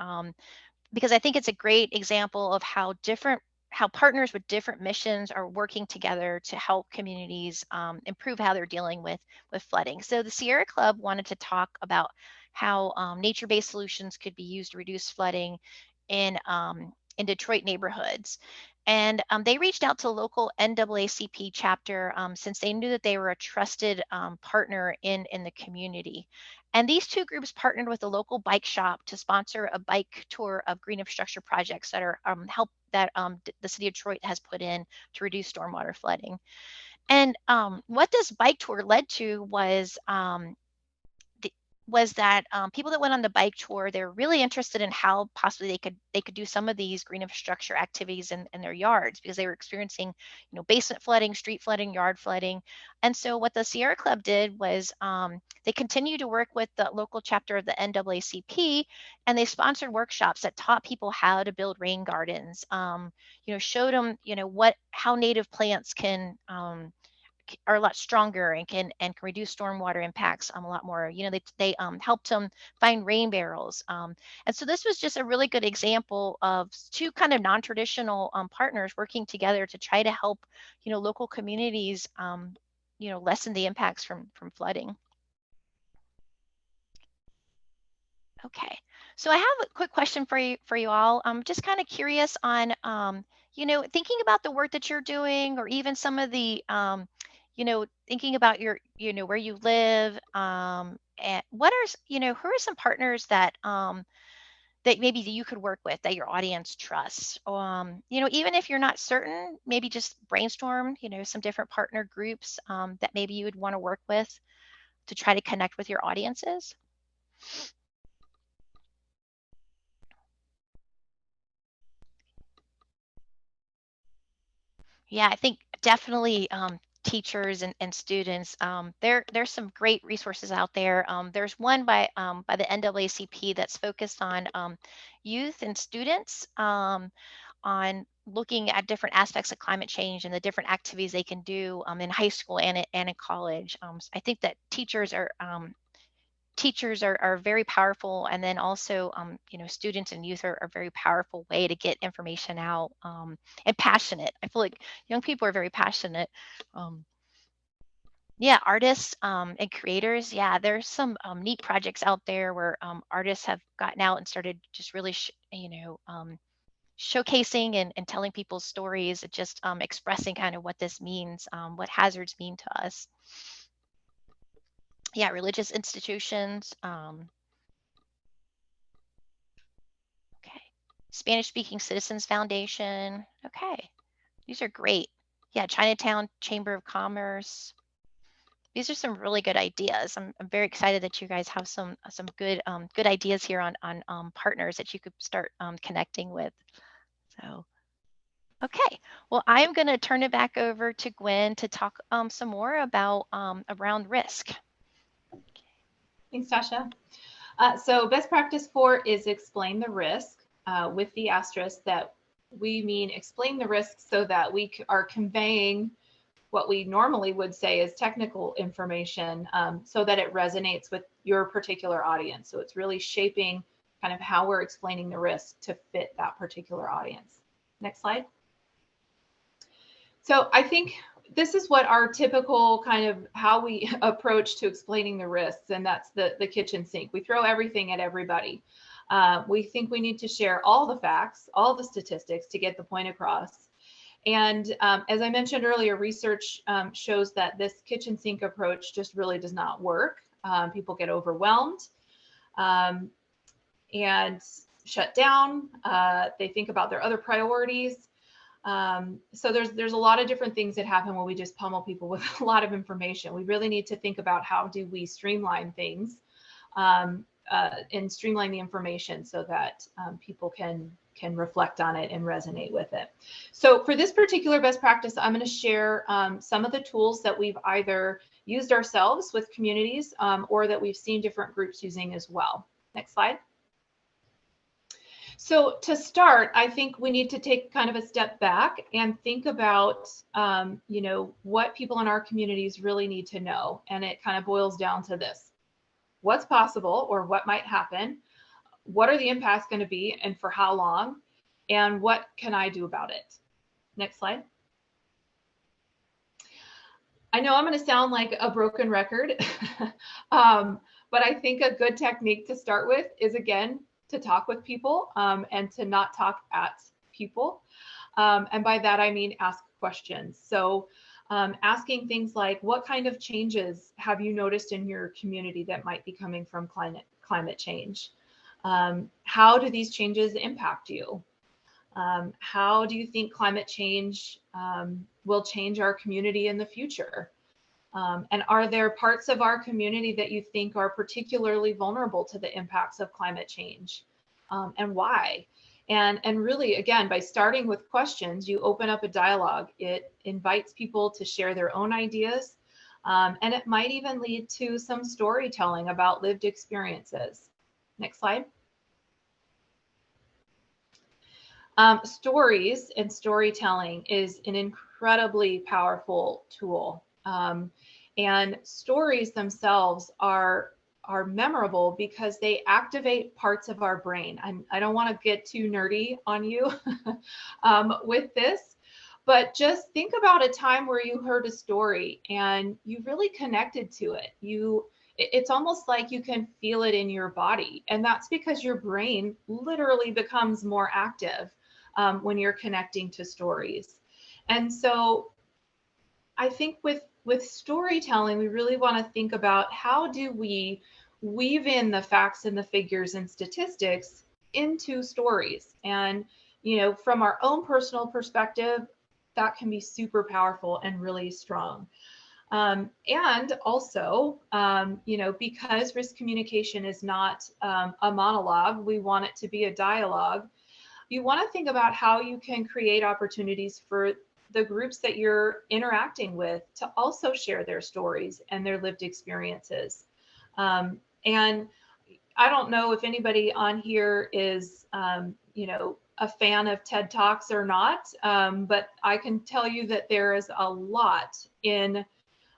because I think it's a great example of how partners with different missions are working together to help communities improve how they're dealing with flooding. So the Sierra Club wanted to talk about how nature-based solutions could be used to reduce flooding in Detroit neighborhoods. And they reached out to local NAACP chapter since they knew that they were a trusted partner in the community. And these two groups partnered with a local bike shop to sponsor a bike tour of green infrastructure projects that are the city of Detroit has put in to reduce stormwater flooding. And what this bike tour led to was that people that went on the bike tour, they're really interested in how possibly they could do some of these green infrastructure activities in their yards, because they were experiencing, basement flooding, street flooding, yard flooding. And so what the Sierra Club did was they continued to work with the local chapter of the NAACP, and they sponsored workshops that taught people how to build rain gardens, showed them, how native plants are a lot stronger and can reduce stormwater impacts a lot more. They helped them find rain barrels, and so this was just a really good example of two kind of non-traditional partners working together to try to help local communities lessen the impacts from flooding. Okay, so I have a quick question for you all. I'm just kind of curious on thinking about the work that you're doing, or even some of the thinking about your, where you live, and who are some partners that that maybe that you could work with that your audience trusts? Even if you're not certain, maybe just brainstorm, some different partner groups that maybe you would want to work with to try to connect with your audiences. Yeah, I think definitely teachers and students. There's some great resources out there. There's one by the NAACP that's focused on youth and students on looking at different aspects of climate change and the different activities they can do in high school and in college. I think that teachers are very powerful, and then also students and youth are a very powerful way to get information out, and passionate. I feel like young people are very passionate. um, yeah, artists and creators. Yeah, there's some neat projects out there where artists have gotten out and started just really showcasing and telling people's stories, just expressing kind of what this means, what hazards mean to us. Yeah, religious institutions. Okay. Spanish Speaking Citizens Foundation. Okay. These are great. Yeah, Chinatown Chamber of Commerce. These are some really good ideas. I'm very excited that you guys have some good ideas here on partners that you could start connecting with. So, okay. Well, I am going to turn it back over to Gwen to talk some more about around risk. Thanks, Tasha. So best practice 4 is explain the risk, with the asterisk that we mean explain the risk so that we are conveying what we normally would say is technical information, so that it resonates with your particular audience. So it's really shaping kind of how we're explaining the risk to fit that particular audience. Next slide. So I think this is what our typical kind of how we approach to explaining the risks, and that's the kitchen sink. We throw everything at everybody. We think we need to share all the facts, all the statistics to get the point across. And as I mentioned earlier, research shows that this kitchen sink approach just really does not work. People get overwhelmed and shut down. They think about their other priorities. So there's a lot of different things that happen when we just pummel people with a lot of information. We really need to think about how do we streamline things and streamline the information so that people can reflect on it and resonate with it. So for this particular best practice, I'm going to share some of the tools that we've either used ourselves with communities or that we've seen different groups using as well. Next slide. So to start, I think we need to take kind of a step back and think about, what people in our communities really need to know. And it kind of boils down to this: what's possible or what might happen? What are the impacts going to be and for how long? And what can I do about it? Next slide. I know I'm going to sound like a broken record, but I think a good technique to start with is, again, to talk with people and to not talk at people. And by that, I mean ask questions. So asking things like, what kind of changes have you noticed in your community that might be coming from climate change? How do these changes impact you? How do you think climate change will change our community in the future? And are there parts of our community that you think are particularly vulnerable to the impacts of climate change? And why? And really, again, by starting with questions, you open up a dialogue. It invites people to share their own ideas. And it might even lead to some storytelling about lived experiences. Next slide. Stories and storytelling is an incredibly powerful tool. And stories themselves are memorable because they activate parts of our brain. I don't want to get too nerdy on you with this, but just think about a time where you heard a story and you really connected to it. It's almost like you can feel it in your body. And that's because your brain literally becomes more active when you're connecting to stories. And so I think with storytelling, we really want to think about how do we weave in the facts and the figures and statistics into stories. And, from our own personal perspective, that can be super powerful and really strong. And also, because risk communication is not a monologue, we want it to be a dialogue. You want to think about how you can create opportunities for the groups that you're interacting with to also share their stories and their lived experiences. And I don't know if anybody on here is, a fan of TED Talks or not, but I can tell you that there is a lot in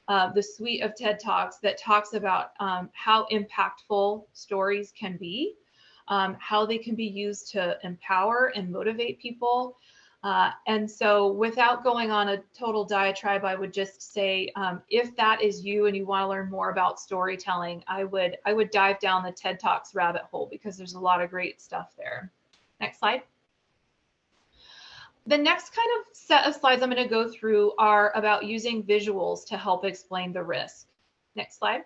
the suite of TED Talks that talks about how impactful stories can be, how they can be used to empower and motivate people. And so without going on a total diatribe, I would just say, if that is you and you want to learn more about storytelling, I would dive down the TED Talks rabbit hole, because there's a lot of great stuff there. Next slide. The next kind of set of slides I'm going to go through are about using visuals to help explain the risk. Next slide.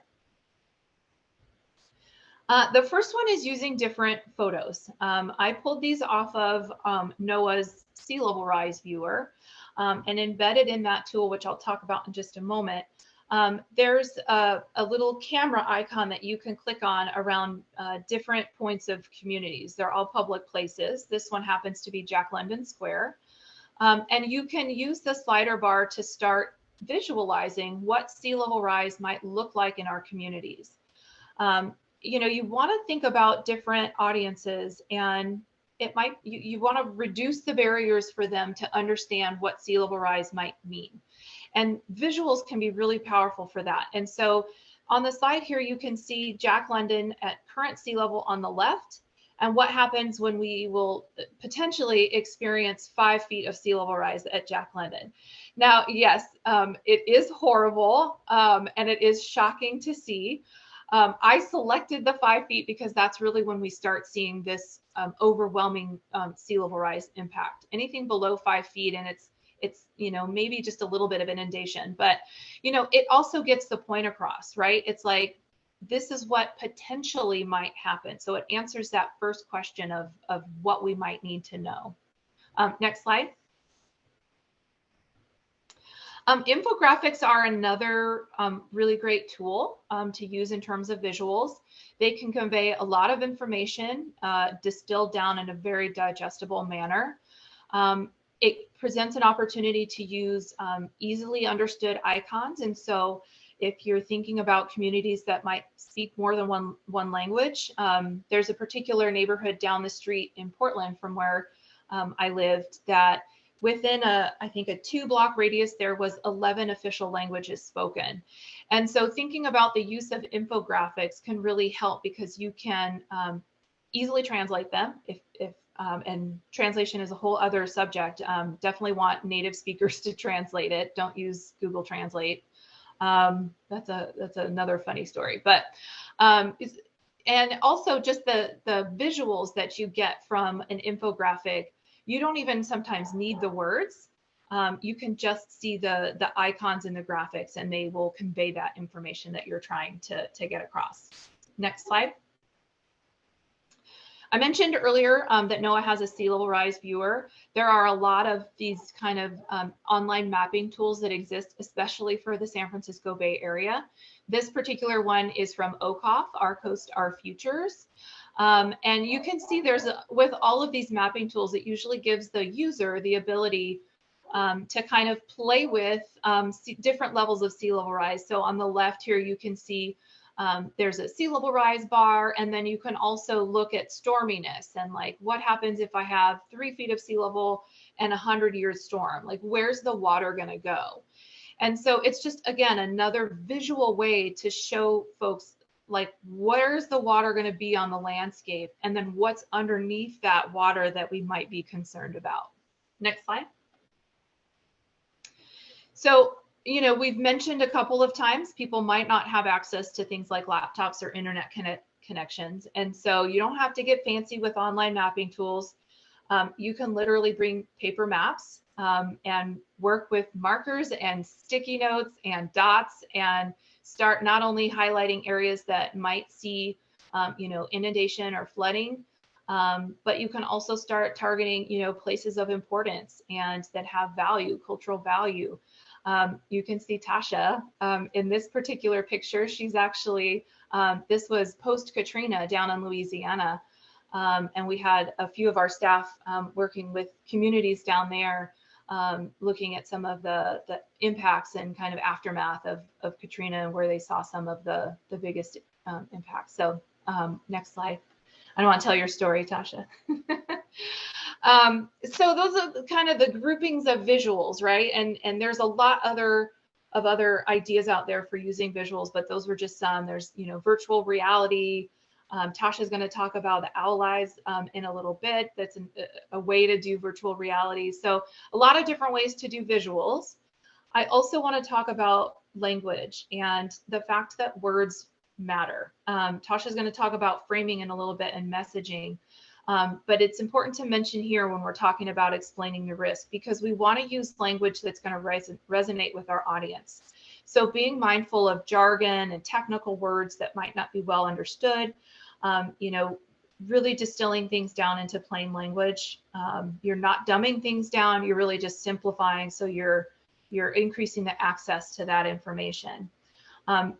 The first one is using different photos. I pulled these off of NOAA's sea level rise viewer, and embedded in that tool, which I'll talk about in just a moment, there's a little camera icon that you can click on around different points of communities. They're all public places. This one happens to be Jack London Square. And you can use the slider bar to start visualizing what sea level rise might look like in our communities. You know, you want to think about different audiences, and it might, you want to reduce the barriers for them to understand what sea level rise might mean. And visuals can be really powerful for that. And so on the slide here, you can see Jack London at current sea level on the left, and what happens when we will potentially experience 5 feet of sea level rise at Jack London. Now, yes, it is horrible, and it is shocking to see. I selected the 5 feet because that's really when we start seeing this overwhelming sea level rise impact. Anything below 5 feet, and it's you know, maybe just a little bit of inundation, but you know, it also gets the point across, right? It's like, this is what potentially might happen. So it answers that first question of what we might need to know. Next slide. Infographics are another really great tool to use in terms of visuals. They can convey a lot of information distilled down in a very digestible manner. It presents an opportunity to use easily understood icons. And so if you're thinking about communities that might speak more than one language, there's a particular neighborhood down the street in Portland from where I lived that within I think a 2-block radius, there was 11 official languages spoken. And so thinking about the use of infographics can really help, because you can easily translate them and translation is a whole other subject. Definitely want native speakers to translate it. Don't use Google Translate. That's another funny story, but and also just the visuals that you get from an infographic. You don't even sometimes need the words. You can just see the icons in the graphics, and they will convey that information that you're trying to get across. Next slide. I mentioned earlier that NOAA has a sea level rise viewer. There are a lot of these kind of online mapping tools that exist, especially for the San Francisco Bay Area. This particular one is from OCOF, Our Coast, Our Futures. And you can see with all of these mapping tools, it usually gives the user the ability to kind of play with different levels of sea level rise. So on the left here, you can see there's a sea level rise bar, and then you can also look at storminess and like what happens if I have 3 feet of sea level and 100-year storm, like where's the water going to go? And so it's just, again, another visual way to show folks like where's the water going to be on the landscape, and then what's underneath that water that we might be concerned about. Next slide. So, you know, we've mentioned a couple of times people might not have access to things like laptops or internet connections. And so you don't have to get fancy with online mapping tools. You can literally bring paper maps and work with markers and sticky notes and dots and start not only highlighting areas that might see, you know, inundation or flooding, but you can also start targeting, you know, places of importance and that have value, cultural value. You can see Tasha in this particular picture. She's actually, this was post-Katrina down in Louisiana. And we had a few of our staff working with communities down there, looking at some of the impacts and kind of aftermath of Katrina, and where they saw some of the biggest impacts. So next slide. I don't want to tell your story, Tasha. So those are kind of the groupings of visuals, right? And there's a lot of other ideas out there for using visuals, but those were just some. There's, you know, virtual reality. Tasha's going to talk about the owl eyes in a little bit. That's a way to do virtual reality. So a lot of different ways to do visuals. I also want to talk about language and the fact that words matter. Tasha's going to talk about framing in a little bit and messaging. But it's important to mention here when we're talking about explaining the risk, because we want to use language that's going to resonate with our audience. So being mindful of jargon and technical words that might not be well understood, you know, really distilling things down into plain language. You're not dumbing things down, you're really just simplifying, so you're increasing the access to that information.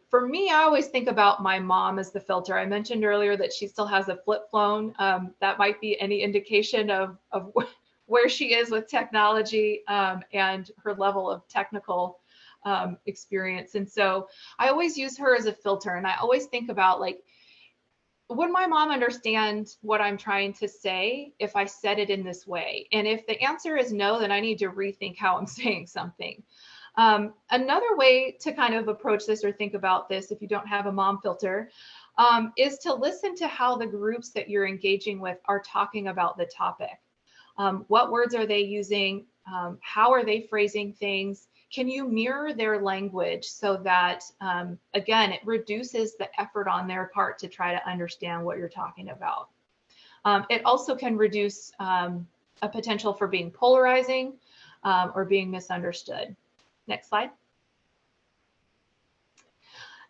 For me, I always think about my mom as the filter. I mentioned earlier that she still has a flip phone. That might be any indication of where she is with technology and her level of technical experience. And so I always use her as a filter. And I always think about, like, would my mom understand what I'm trying to say if I said it in this way? And if the answer is no, then I need to rethink how I'm saying something. Another way to kind of approach this or think about this, if you don't have a mom filter, is to listen to how the groups that you're engaging with are talking about the topic. What words are they using? How are they phrasing things? Can you mirror their language so that, again, it reduces the effort on their part to try to understand what you're talking about? It also can reduce a potential for being polarizing or being misunderstood. Next slide.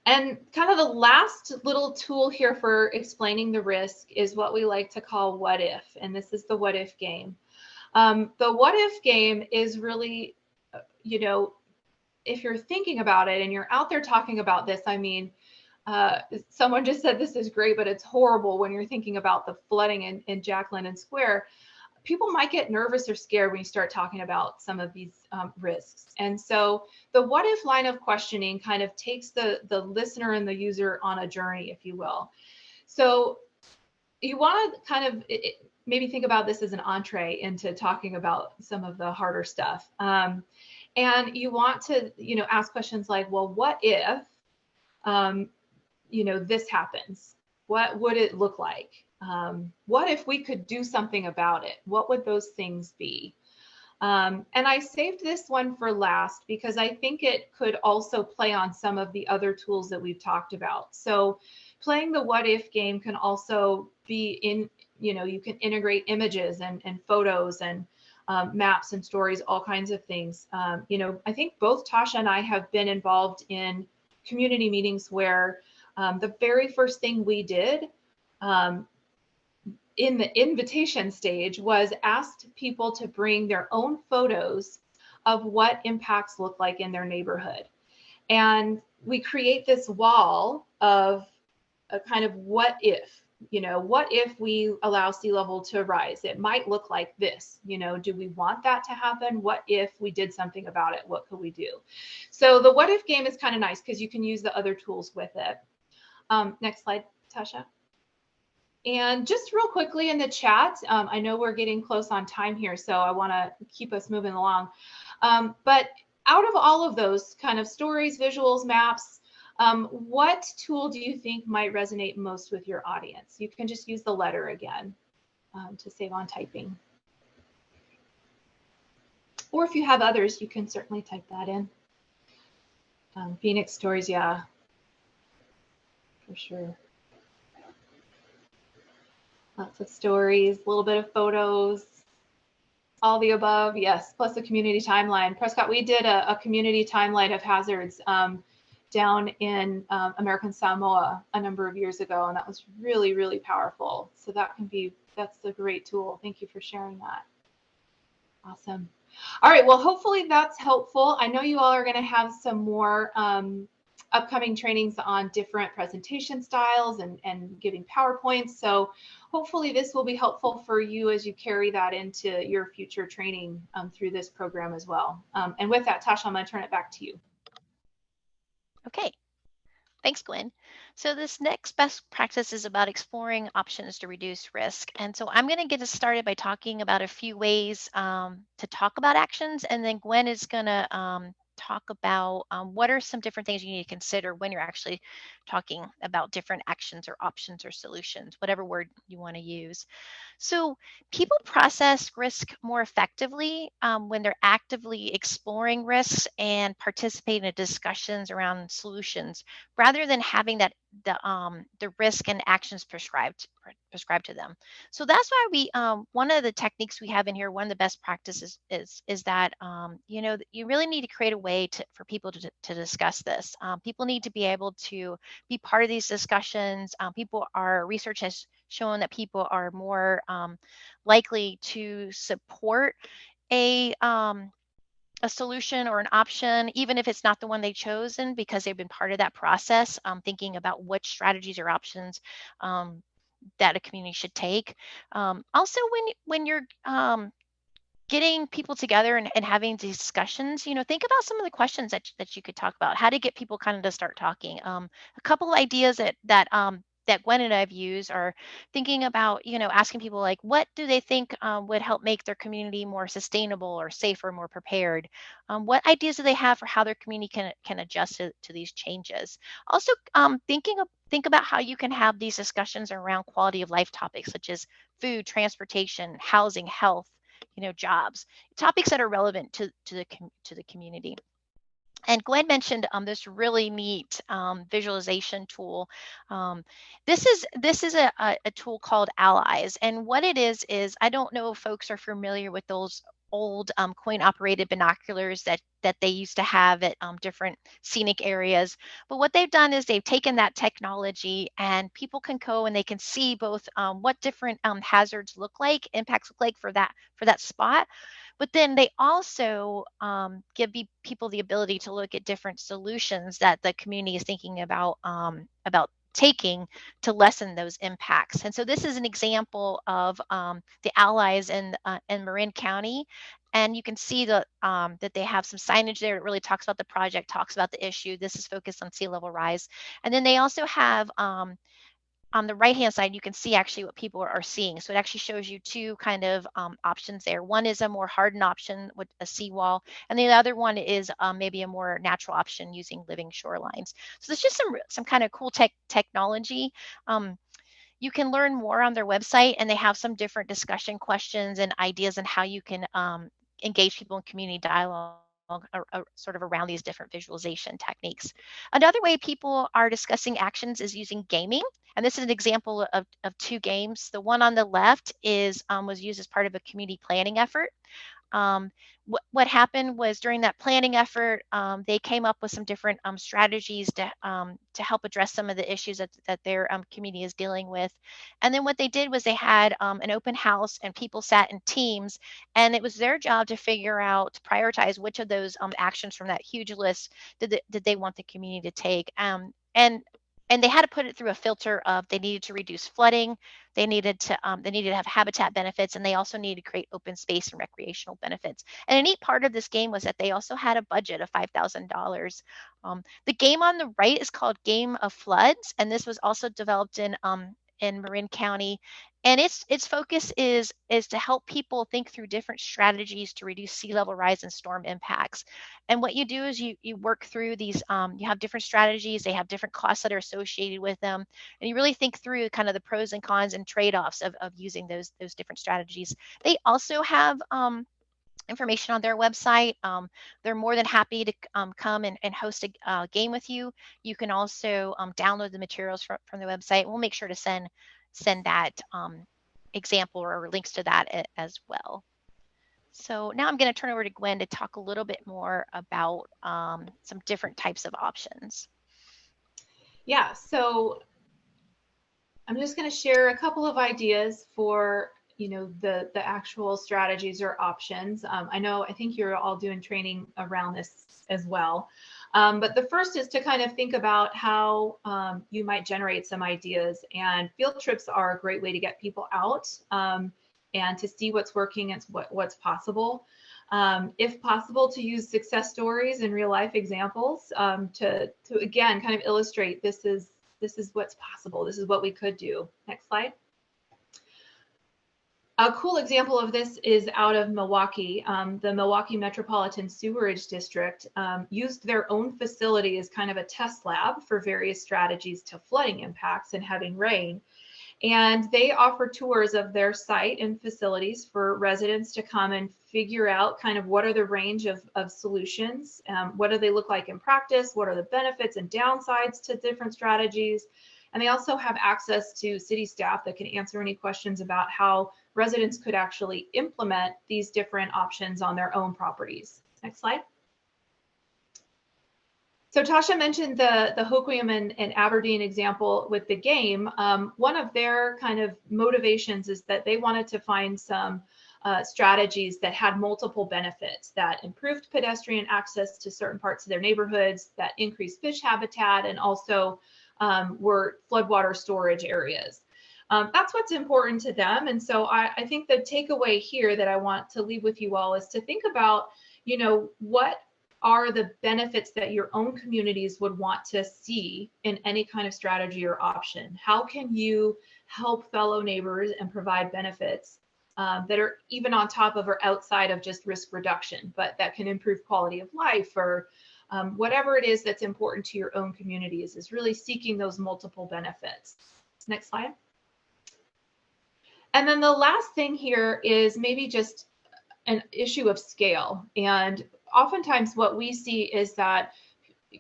And kind of the last little tool here for explaining the risk is what we like to call what if, and this is the what if game. The what if game is really, you know, if you're thinking about it and you're out there talking about this, I mean, someone just said this is great, but it's horrible when you're thinking about the flooding in Jack London Square. People might get nervous or scared when you start talking about some of these risks. And so the what if line of questioning kind of takes the listener and the user on a journey, if you will. So you want to kind of maybe think about this as an entree into talking about some of the harder stuff. And you want to, you know, ask questions like, well, what if, you know, this happens? What would it look like? What if we could do something about it? What would those things be? And I saved this one for last because I think it could also play on some of the other tools that we've talked about. So playing the what if game can also be in, you know, you can integrate images and photos and maps and stories, all kinds of things. You know, I think both Tasha and I have been involved in community meetings where the very first thing we did in the invitation stage was asked people to bring their own photos of what impacts look like in their neighborhood. And we create this wall of a kind of what if, you know, what if we allow sea level to rise? It might look like this, you know, do we want that to happen? What if we did something about it? What could we do? So the what if game is kind of nice because you can use the other tools with it. Next slide, Tasha. And just real quickly in the chat, I know we're getting close on time here, so I want to keep us moving along. But out of all of those kind of stories, visuals, maps, what tool do you think might resonate most with your audience? You can just use the letter again to save on typing. Or if you have others, you can certainly type that in. Phoenix stories, yeah, for sure. Lots of stories, a little bit of photos, all the above, yes, plus a community timeline. Prescott, we did a community timeline of hazards down in American Samoa a number of years ago, and that was really, really powerful. So that can be, that's a great tool. Thank you for sharing that. Awesome. All right, well, hopefully that's helpful. I know you all are going to have some more upcoming trainings on different presentation styles and giving PowerPoints. So hopefully this will be helpful for you as you carry that into your future training through this program as well. And with that, Tasha, I'm going to turn it back to you. Okay. Thanks, Gwen. So this next best practice is about exploring options to reduce risk. And so I'm going to get us started by talking about a few ways to talk about actions, and then Gwen is going to talk about what are some different things you need to consider when you're actually talking about different actions or options or solutions, whatever word you want to use. So, people process risk more effectively when they're actively exploring risks and participate in discussions around solutions, rather than having the risk and actions prescribed to them. So that's why we one of the techniques we have in here, one of the best practices is that you really need to create a way for people to discuss this. People need to be able to be part of these discussions. Research has shown that people are more likely to support a um, a solution or an option, even if it's not the one they've chosen, because they've been part of that process, thinking about which strategies or options um, that a community should take. Also, when you're getting people together and having discussions, think about some of the questions that you could talk about, how to get people kind of to start talking. A couple ideas that Gwen and I've used are thinking about, asking people like, what do they think would help make their community more sustainable or safer, more prepared? What ideas do they have for how their community can adjust to these changes? Also, think about how you can have these discussions around quality of life topics such as food, transportation, housing, health, jobs, topics that are relevant to the community. And Gwen mentioned this really neat visualization tool. Um, this is a tool called Allies, and what it is I don't know if folks are familiar with those old coin operated binoculars that they used to have at different scenic areas. But what they've done is they've taken that technology, and people can go and they can see both what different hazards look like, impacts look like for that spot, but then they also give people the ability to look at different solutions that the community is thinking about taking to lessen those impacts. And so this is an example of the allies in Marin County. And you can see that they have some signage there that really talks about the project, talks about the issue. This is focused on sea level rise. And then they also have on the right-hand side, you can see actually what people are seeing. So it actually shows you two kind of options there. One is a more hardened option with a seawall, and the other one is maybe a more natural option using living shorelines. So there's just some kind of cool technology. You can learn more on their website, and they have some different discussion questions and ideas on how you can engage people in community dialogue sort of around these different visualization techniques. Another way people are discussing actions is using gaming. And this is an example of two games. The one on the left was used as part of a community planning effort. Um, what happened was during that planning effort, they came up with some different strategies to help address some of the issues that their community is dealing with. And then what they did was they had an open house, and people sat in teams, and it was their job to figure out, to prioritize which of those actions from that huge list did they want the community to take. And they had to put it through a filter of they needed to reduce flooding, they needed to have habitat benefits, and they also needed to create open space and recreational benefits. And a neat part of this game was that they also had a budget of $5,000. The game on the right is called Game of Floods, and this was also developed in Marin County. And its focus is to help people think through different strategies to reduce sea level rise and storm impacts. And what you do is you work through these. You have different strategies. They have different costs that are associated with them, and you really think through kind of the pros and cons and trade-offs of using those different strategies. They also have information on their website. They're more than happy to come and host a game with you. You can also download the materials from the website. We'll make sure to send that example or links to that as well. So now I'm going to turn over to Gwen to talk a little bit more about some different types of options. Yeah, so I'm just going to share a couple of ideas for the actual strategies or options. I think you're all doing training around this as well. But the first is to kind of think about how you might generate some ideas. And field trips are a great way to get people out and to see what's working and what's possible. If possible, to use success stories and real life examples to again kind of illustrate this is what's possible. This is what we could do. Next slide. A cool example of this is out of Milwaukee. The Milwaukee Metropolitan Sewerage District used their own facility as kind of a test lab for various strategies to flooding impacts and heavy rain. And they offer tours of their site and facilities for residents to come and figure out kind of what are the range of solutions, what do they look like in practice, what are the benefits and downsides to different strategies. And they also have access to city staff that can answer any questions about how residents could actually implement these different options on their own properties. Next slide. So Tasha mentioned the Hoquiam and Aberdeen example with the game. One of their kind of motivations is that they wanted to find some strategies that had multiple benefits, that improved pedestrian access to certain parts of their neighborhoods, that increased fish habitat, and also were floodwater storage areas. That's what's important to them. And so I think the takeaway here that I want to leave with you all is to think about, you know, what are the benefits that your own communities would want to see in any kind of strategy or option? How can you help fellow neighbors and provide benefits that are even on top of or outside of just risk reduction, but that can improve quality of life or whatever it is that's important to your own communities, is really seeking those multiple benefits. Next slide. And then the last thing here is maybe just an issue of scale. And oftentimes what we see is that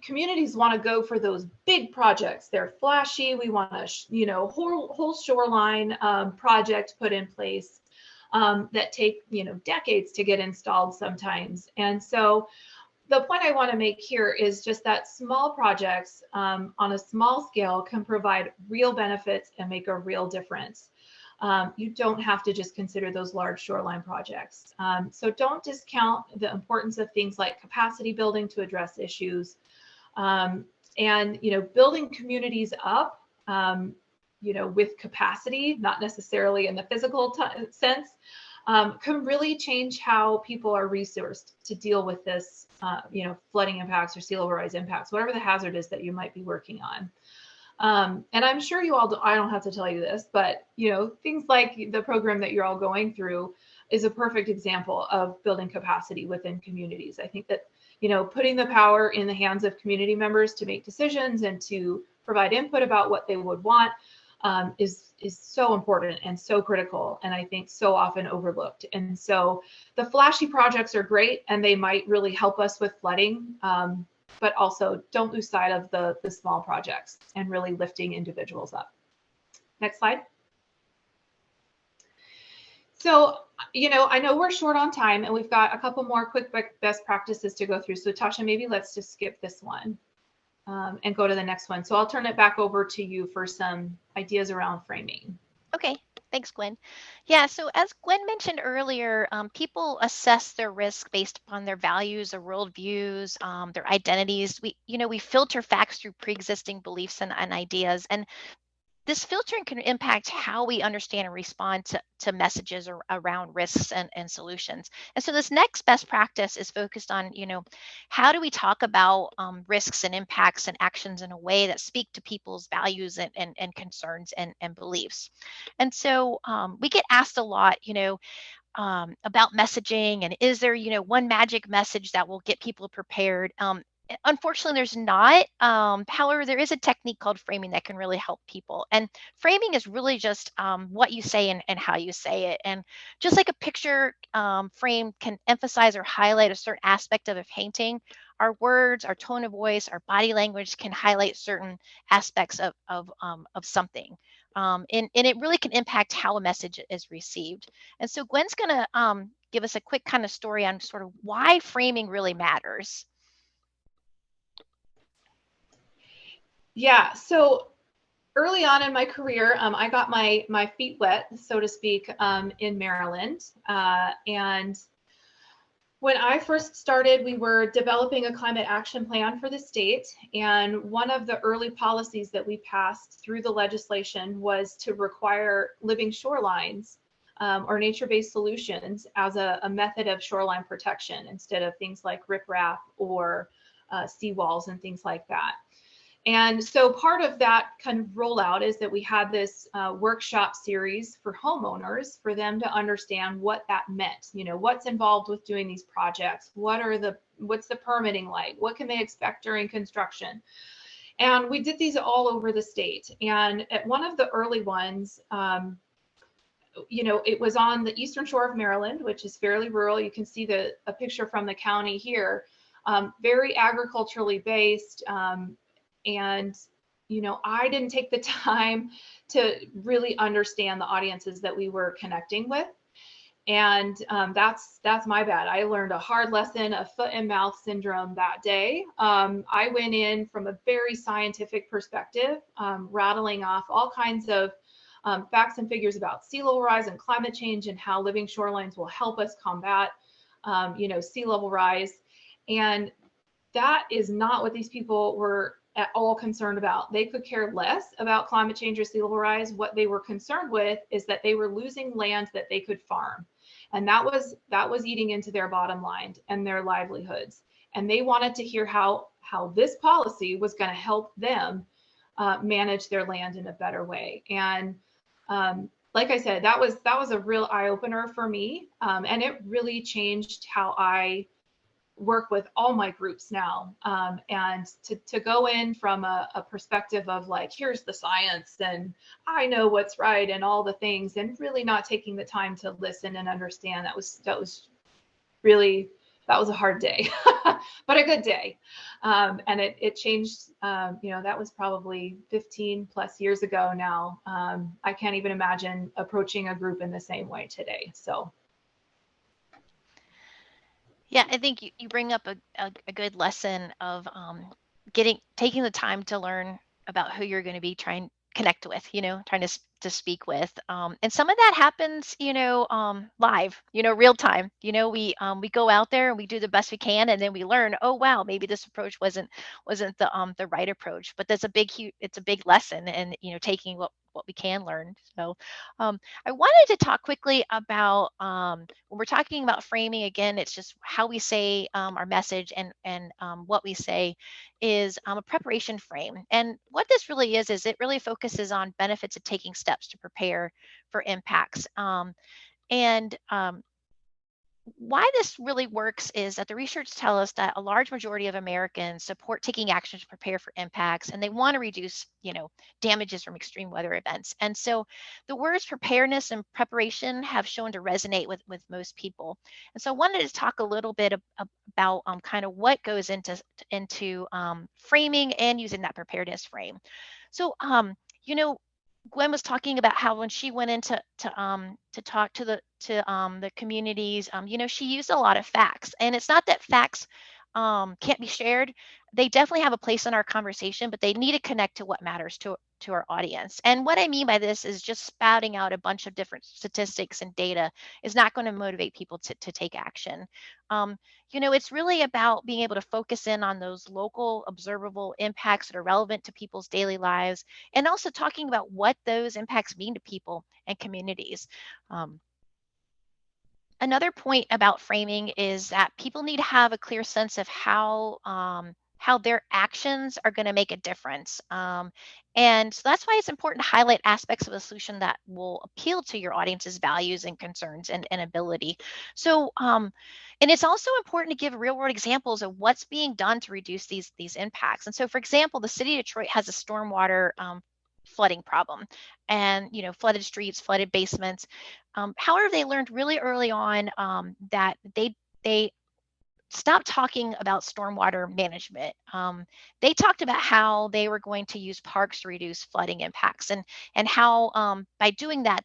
communities want to go for those big projects. They're flashy. We want a whole shoreline project put in place that take decades to get installed sometimes. And so the point I want to make here is just that small projects on a small scale can provide real benefits and make a real difference. You don't have to just consider those large shoreline projects. So don't discount the importance of things like capacity building to address issues. And, building communities up, with capacity, not necessarily in the physical sense, can really change how people are resourced to deal with this, flooding impacts or sea level rise impacts, whatever the hazard is that you might be working on. And I'm sure you all, I don't have to tell you this, but, things like the program that you're all going through is a perfect example of building capacity within communities. I think that, putting the power in the hands of community members to make decisions and to provide input about what they would want is so important and so critical, and I think so often overlooked. And so the flashy projects are great, and they might really help us with flooding, but also don't lose sight of the small projects and really lifting individuals up. Next slide. So, I know we're short on time, and we've got a couple more quick best practices to go through. So Tasha, maybe let's just skip this one and go to the next one. So I'll turn it back over to you for some ideas around framing. Okay, thanks, Gwen. Yeah, so as Gwen mentioned earlier, people assess their risk based upon their values or worldviews, their identities. We filter facts through pre-existing beliefs and ideas, and this filtering can impact how we understand and respond to messages around risks and solutions. And so this next best practice is focused on, how do we talk about risks and impacts and actions in a way that speak to people's values and concerns and beliefs. And so we get asked a lot, about messaging, and is there, one magic message that will get people prepared? Unfortunately, there's not. However, there is a technique called framing that can really help people. And framing is really just what you say and how you say it. And just like a picture frame can emphasize or highlight a certain aspect of a painting, our words, our tone of voice, our body language can highlight certain aspects of something. And it really can impact how a message is received. And so Gwen's going to give us a quick kind of story on sort of why framing really matters. Yeah, so early on in my career, I got my feet wet, so to speak, in Maryland. And when I first started, we were developing a climate action plan for the state. And one of the early policies that we passed through the legislation was to require living shorelines or nature-based solutions as a method of shoreline protection instead of things like riprap or seawalls and things like that. And so part of that kind of rollout is that we had this workshop series for homeowners for them to understand what that meant. You know, what's involved with doing these projects? What's the permitting like? What can they expect during construction? And we did these all over the state. And at one of the early ones, you know, it was on the eastern shore of Maryland, which is fairly rural. You can see a picture from the county here, very agriculturally based. And, you know, I didn't take the time to really understand the audiences that we were connecting with. And that's my bad. I learned a hard lesson of foot and mouth syndrome that day. I went in from a very scientific perspective, rattling off all kinds of facts and figures about sea level rise and climate change and how living shorelines will help us combat, you know, sea level rise. And that is not what these people were at all concerned about. They could care less about climate change or sea level rise. What they were concerned with is that they were losing land that they could farm. And that was eating into their bottom line and their livelihoods. And they wanted to hear how this policy was going to help them manage their land in a better way. And like I said, that was a real eye opener for me. And it really changed how I work with all my groups now. And to go in from a perspective of like, here's the science and I know what's right and all the things, and really not taking the time to listen and understand, that was a hard day, but a good day. And it changed, you know, that was probably 15 plus years ago now. I can't even imagine approaching a group in the same way today. So. Yeah, I think you bring up a good lesson of taking the time to learn about who you're going to be trying to connect with, you know, trying to speak with. And some of that happens, you know, live, you know, real time. You know, we go out there and we do the best we can, and then we learn, oh wow, maybe this approach wasn't the right approach. But that's it's a big lesson, and you know, taking what we can learn. So I wanted to talk quickly about when we're talking about framing. Again, it's just how we say our message, and what we say is a preparation frame. And what this really is it really focuses on benefits of taking steps to prepare for impacts. And why this really works is that the research tell us that a large majority of Americans support taking action to prepare for impacts, and they want to reduce, you know, damages from extreme weather events. And so the words preparedness and preparation have shown to resonate with most people. And so I wanted to talk a little bit about kind of what goes into framing and using that preparedness frame. So you know, Gwen was talking about how when she went in to talk to the communities, you know, she used a lot of facts, and it's not that facts can't be shared. They definitely have a place in our conversation, but they need to connect to what matters to our audience. And what I mean by this is just spouting out a bunch of different statistics and data is not going to motivate people to take action. You know, it's really about being able to focus in on those local observable impacts that are relevant to people's daily lives, and also talking about what those impacts mean to people and communities. Another point about framing is that people need to have a clear sense of how their actions are going to make a difference. And so that's why it's important to highlight aspects of a solution that will appeal to your audience's values and concerns and ability. So, and it's also important to give real world examples of what's being done to reduce these impacts. And so, for example, the city of Detroit has a stormwater flooding problem, and you know, flooded streets, flooded basements. However, they learned really early on that they stopped talking about stormwater management. They talked about how they were going to use parks to reduce flooding impacts, and how by doing that,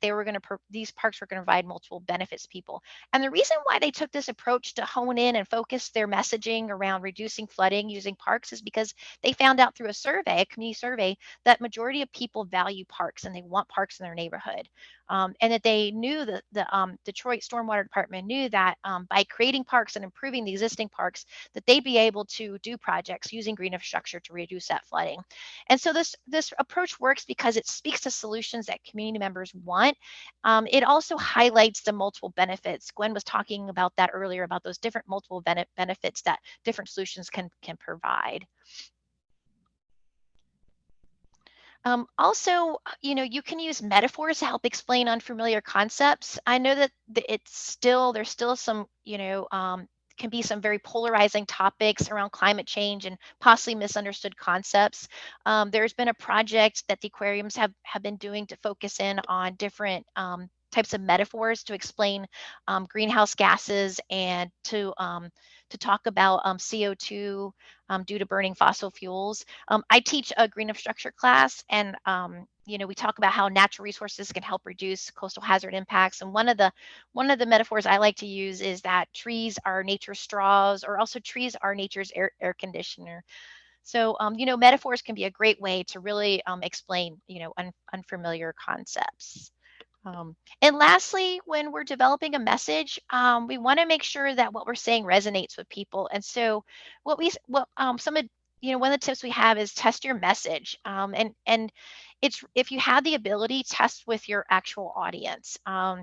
these parks were going to provide multiple benefits to people. And the reason why they took this approach to hone in and focus their messaging around reducing flooding using parks is because they found out through a community survey, that majority of people value parks and they want parks in their neighborhood. And that they knew that the Detroit Stormwater Department knew that by creating parks and improving the existing existing parks, that they'd be able to do projects using green infrastructure to reduce that flooding. And so this approach works because it speaks to solutions that community members want. It also highlights the multiple benefits. Gwen was talking about that earlier, about those different multiple benefits that different solutions can provide. Also, you can use metaphors to help explain unfamiliar concepts. I know that there's still some, can be some very polarizing topics around climate change and possibly misunderstood concepts. There's been a project that the aquariums have been doing to focus in on different types of metaphors to explain greenhouse gases and to talk about CO2 due to burning fossil fuels. I teach a green infrastructure class, and we talk about how natural resources can help reduce coastal hazard impacts. And one of the metaphors I like to use is that trees are nature's straws, or also trees are nature's air conditioner. So, metaphors can be a great way to really explain, unfamiliar concepts. And lastly, when we're developing a message, we want to make sure that what we're saying resonates with people. And so, one of the tips we have is test your message. And it's, if you have the ability, test with your actual audience.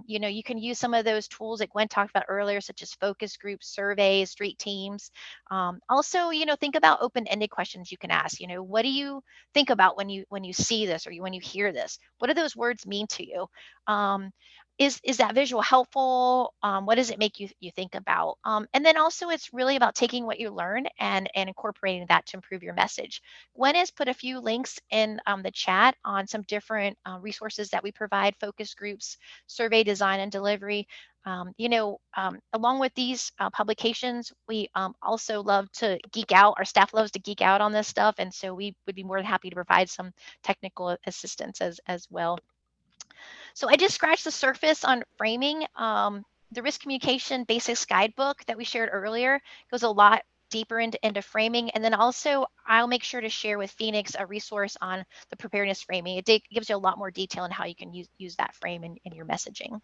You can use some of those tools that Gwen talked about earlier, such as focus groups, surveys, street teams. Also, think about open-ended questions you can ask. What do you think about when you see this, or when you hear this? What do those words mean to you? Is that visual helpful? What does it make you think about? And then also, it's really about taking what you learn and incorporating that to improve your message. Gwen has put a few links in the chat on some different resources that we provide: focus groups, survey design and delivery. Along with these publications, we also love to geek out. Our staff loves to geek out on this stuff, and so we would be more than happy to provide some technical assistance as well. So I just scratched the surface on framing. The Risk Communication Basics Guidebook that we shared earlier goes a lot deeper into framing. And then also, I'll make sure to share with Phoenix a resource on the preparedness framing. It gives you a lot more detail on how you can use that frame in your messaging.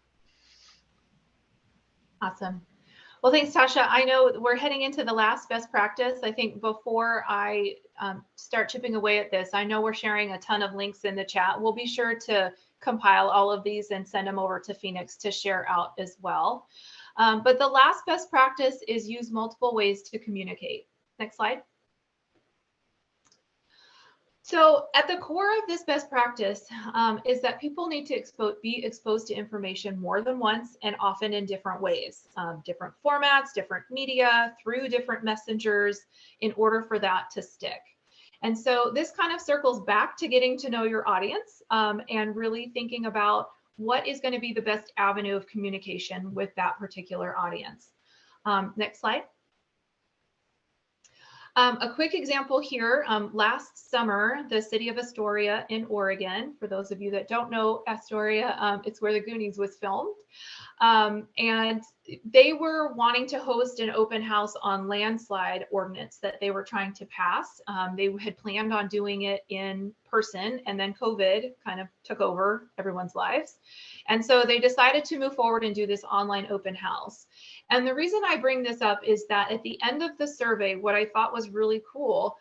Awesome. Well, thanks, Tasha. I know we're heading into the last best practice. I think before I start chipping away at this, I know we're sharing a ton of links in the chat. We'll be sure to compile all of these and send them over to Phoenix to share out as well. But the last best practice is use multiple ways to communicate. Next slide. So at the core of this best practice is that people need to be exposed to information more than once and often in different ways, different formats, different media, through different messengers, in order for that to stick. And so this kind of circles back to getting to know your audience and really thinking about what is going to be the best avenue of communication with that particular audience. Next slide. A quick example here, last summer, the city of Astoria in Oregon, for those of you that don't know Astoria, it's where the Goonies was filmed. And they were wanting to host an open house on landslide ordinance that they were trying to pass. They had planned on doing it in person, and then COVID kind of took over everyone's lives. And so they decided to move forward and do this online open house. And the reason I bring this up is that at the end of the survey, what I thought was really cool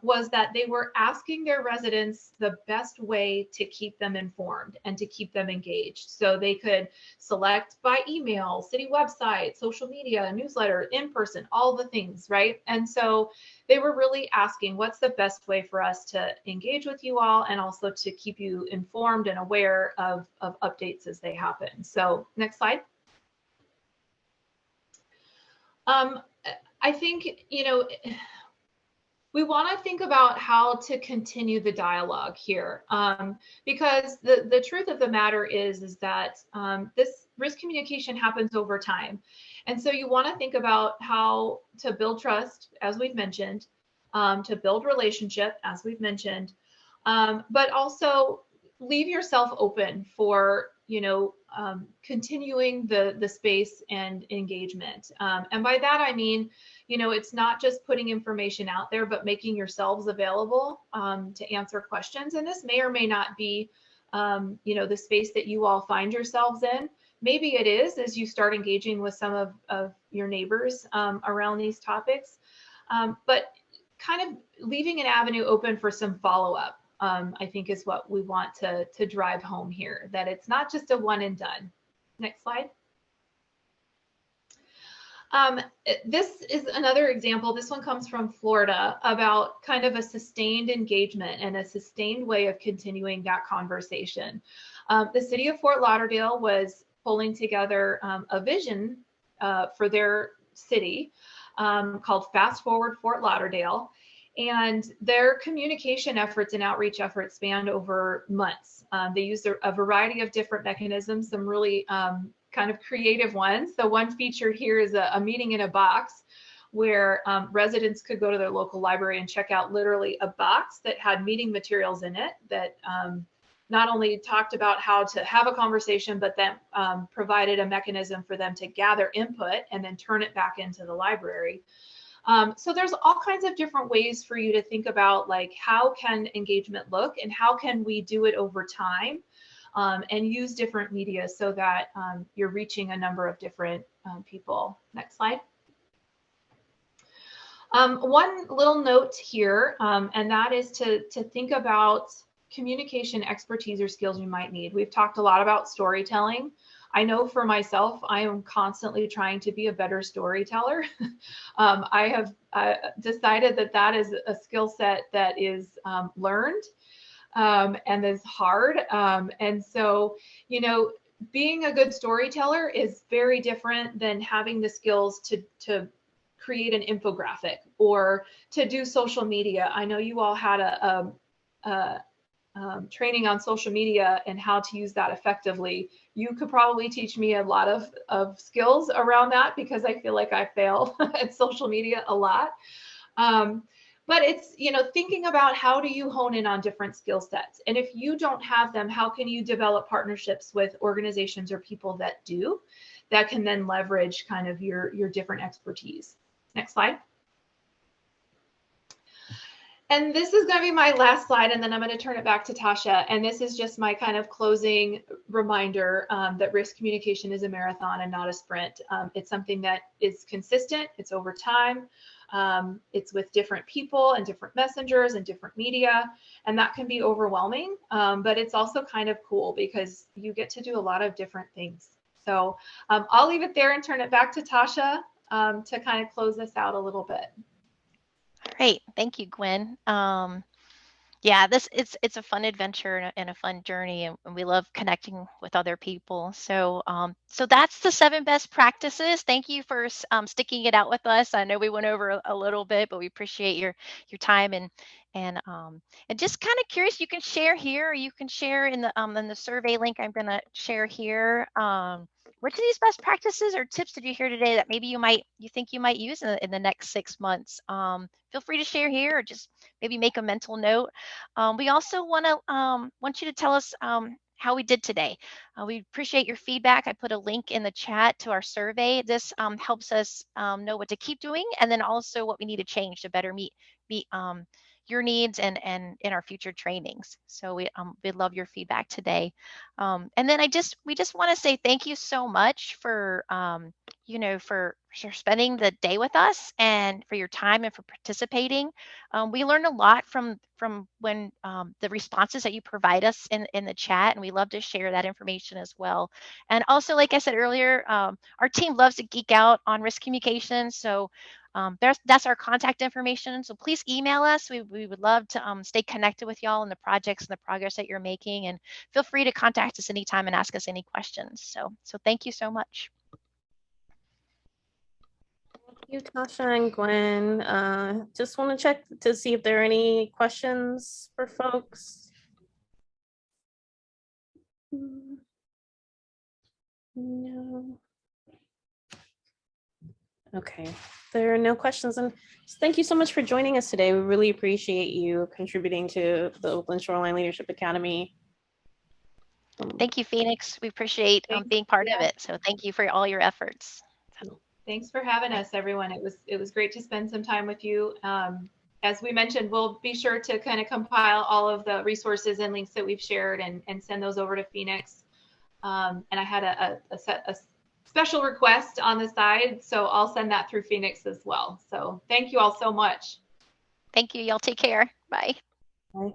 was that they were asking their residents the best way to keep them informed and to keep them engaged. So they could select by email, city website, social media, newsletter, in person, all the things, right? And so they were really asking, what's the best way for us to engage with you all and also to keep you informed and aware of updates as they happen. So next slide. I think, we want to think about how to continue the dialogue here, because the truth of the matter is that this risk communication happens over time. And so you want to think about how to build trust, as we've mentioned, to build relationship, as we've mentioned, but also leave yourself open for, continuing the space and engagement. And by that, I mean, it's not just putting information out there, but making yourselves available to answer questions. And this may or may not be the space that you all find yourselves in. Maybe it is as you start engaging with some of your neighbors around these topics, but kind of leaving an avenue open for some follow-up, I think is what we want to drive home here, that it's not just a one and done. Next slide. This is another example. This one comes from Florida about kind of a sustained engagement and a sustained way of continuing that conversation. The city of Fort Lauderdale was pulling together a vision for their city called Fast Forward Fort Lauderdale. And their communication efforts and outreach efforts spanned over months. They used a variety of different mechanisms, some really kind of creative ones. So one feature here is a meeting in a box where residents could go to their local library and check out literally a box that had meeting materials in it that not only talked about how to have a conversation, but then provided a mechanism for them to gather input and then turn it back into the library. So there's all kinds of different ways for you to think about, like, how can engagement look and how can we do it over time, and use different media so that you're reaching a number of different people. Next slide. One little note here, and that is to think about communication expertise or skills you might need. We've talked a lot about storytelling. I know for myself, I am constantly trying to be a better storyteller. I have decided that that is a skill set that is learned and is hard. And so, being a good storyteller is very different than having the skills to create an infographic or to do social media. I know you all had a training on social media and how to use that effectively. You could probably teach me a lot of skills around that, because I feel like I fail at social media a lot. But it's, thinking about how do you hone in on different skill sets? And if you don't have them, how can you develop partnerships with organizations or people that do, that can then leverage kind of your different expertise? Next slide. And this is going to be my last slide, and then I'm going to turn it back to Tasha. And this is just my kind of closing reminder that risk communication is a marathon and not a sprint. It's something that is consistent. It's over time. It's with different people and different messengers and different media, and that can be overwhelming. But it's also kind of cool because you get to do a lot of different things. So I'll leave it there and turn it back to Tasha to kind of close this out a little bit. Great. Thank you, Gwen. Yeah, it's a fun adventure and a fun journey, and we love connecting with other people. So so that's the 7 best practices. Thank you for sticking it out with us. I know we went over a little bit, but we appreciate your time and just kind of curious. You can share here, or you can share in the survey link I'm going to share here. Which of these best practices or tips did you hear today that maybe you think you might use in the next 6 months? Feel free to share here, or just maybe make a mental note. We also want you to tell us how we did today. We appreciate your feedback. I put a link in the chat to our survey. This helps us know what to keep doing, and then also what we need to change to better meet your needs and in our future trainings. So we'd love your feedback today. And then we just want to say thank you so much for for spending the day with us and for your time and for participating. We learned a lot from when the responses that you provide us in the chat, and we love to share that information as well. And also, like I said earlier, our team loves to geek out on risk communication. So that's our contact information. So please email us. We would love to stay connected with y'all in the projects and the progress that you're making. And feel free to contact us anytime and ask us any questions. So thank you so much. Thank you, Tasha and Gwen. Just want to check to see if there are any questions for folks. No. Okay, there are no questions, and thank you so much for joining us today. We really appreciate you contributing to the Oakland Shoreline Leadership Academy. Thank you, Phoenix. We appreciate being part of it. So thank you for all your efforts. Thanks for having us, everyone. It was great to spend some time with you. as we mentioned, we'll be sure to kind of compile all of the resources and links that we've shared and send those over to Phoenix. And I had a special request on the side, so I'll send that through Phoenix as well. So thank you all so much. Thank you. Y'all take care. Bye. Bye.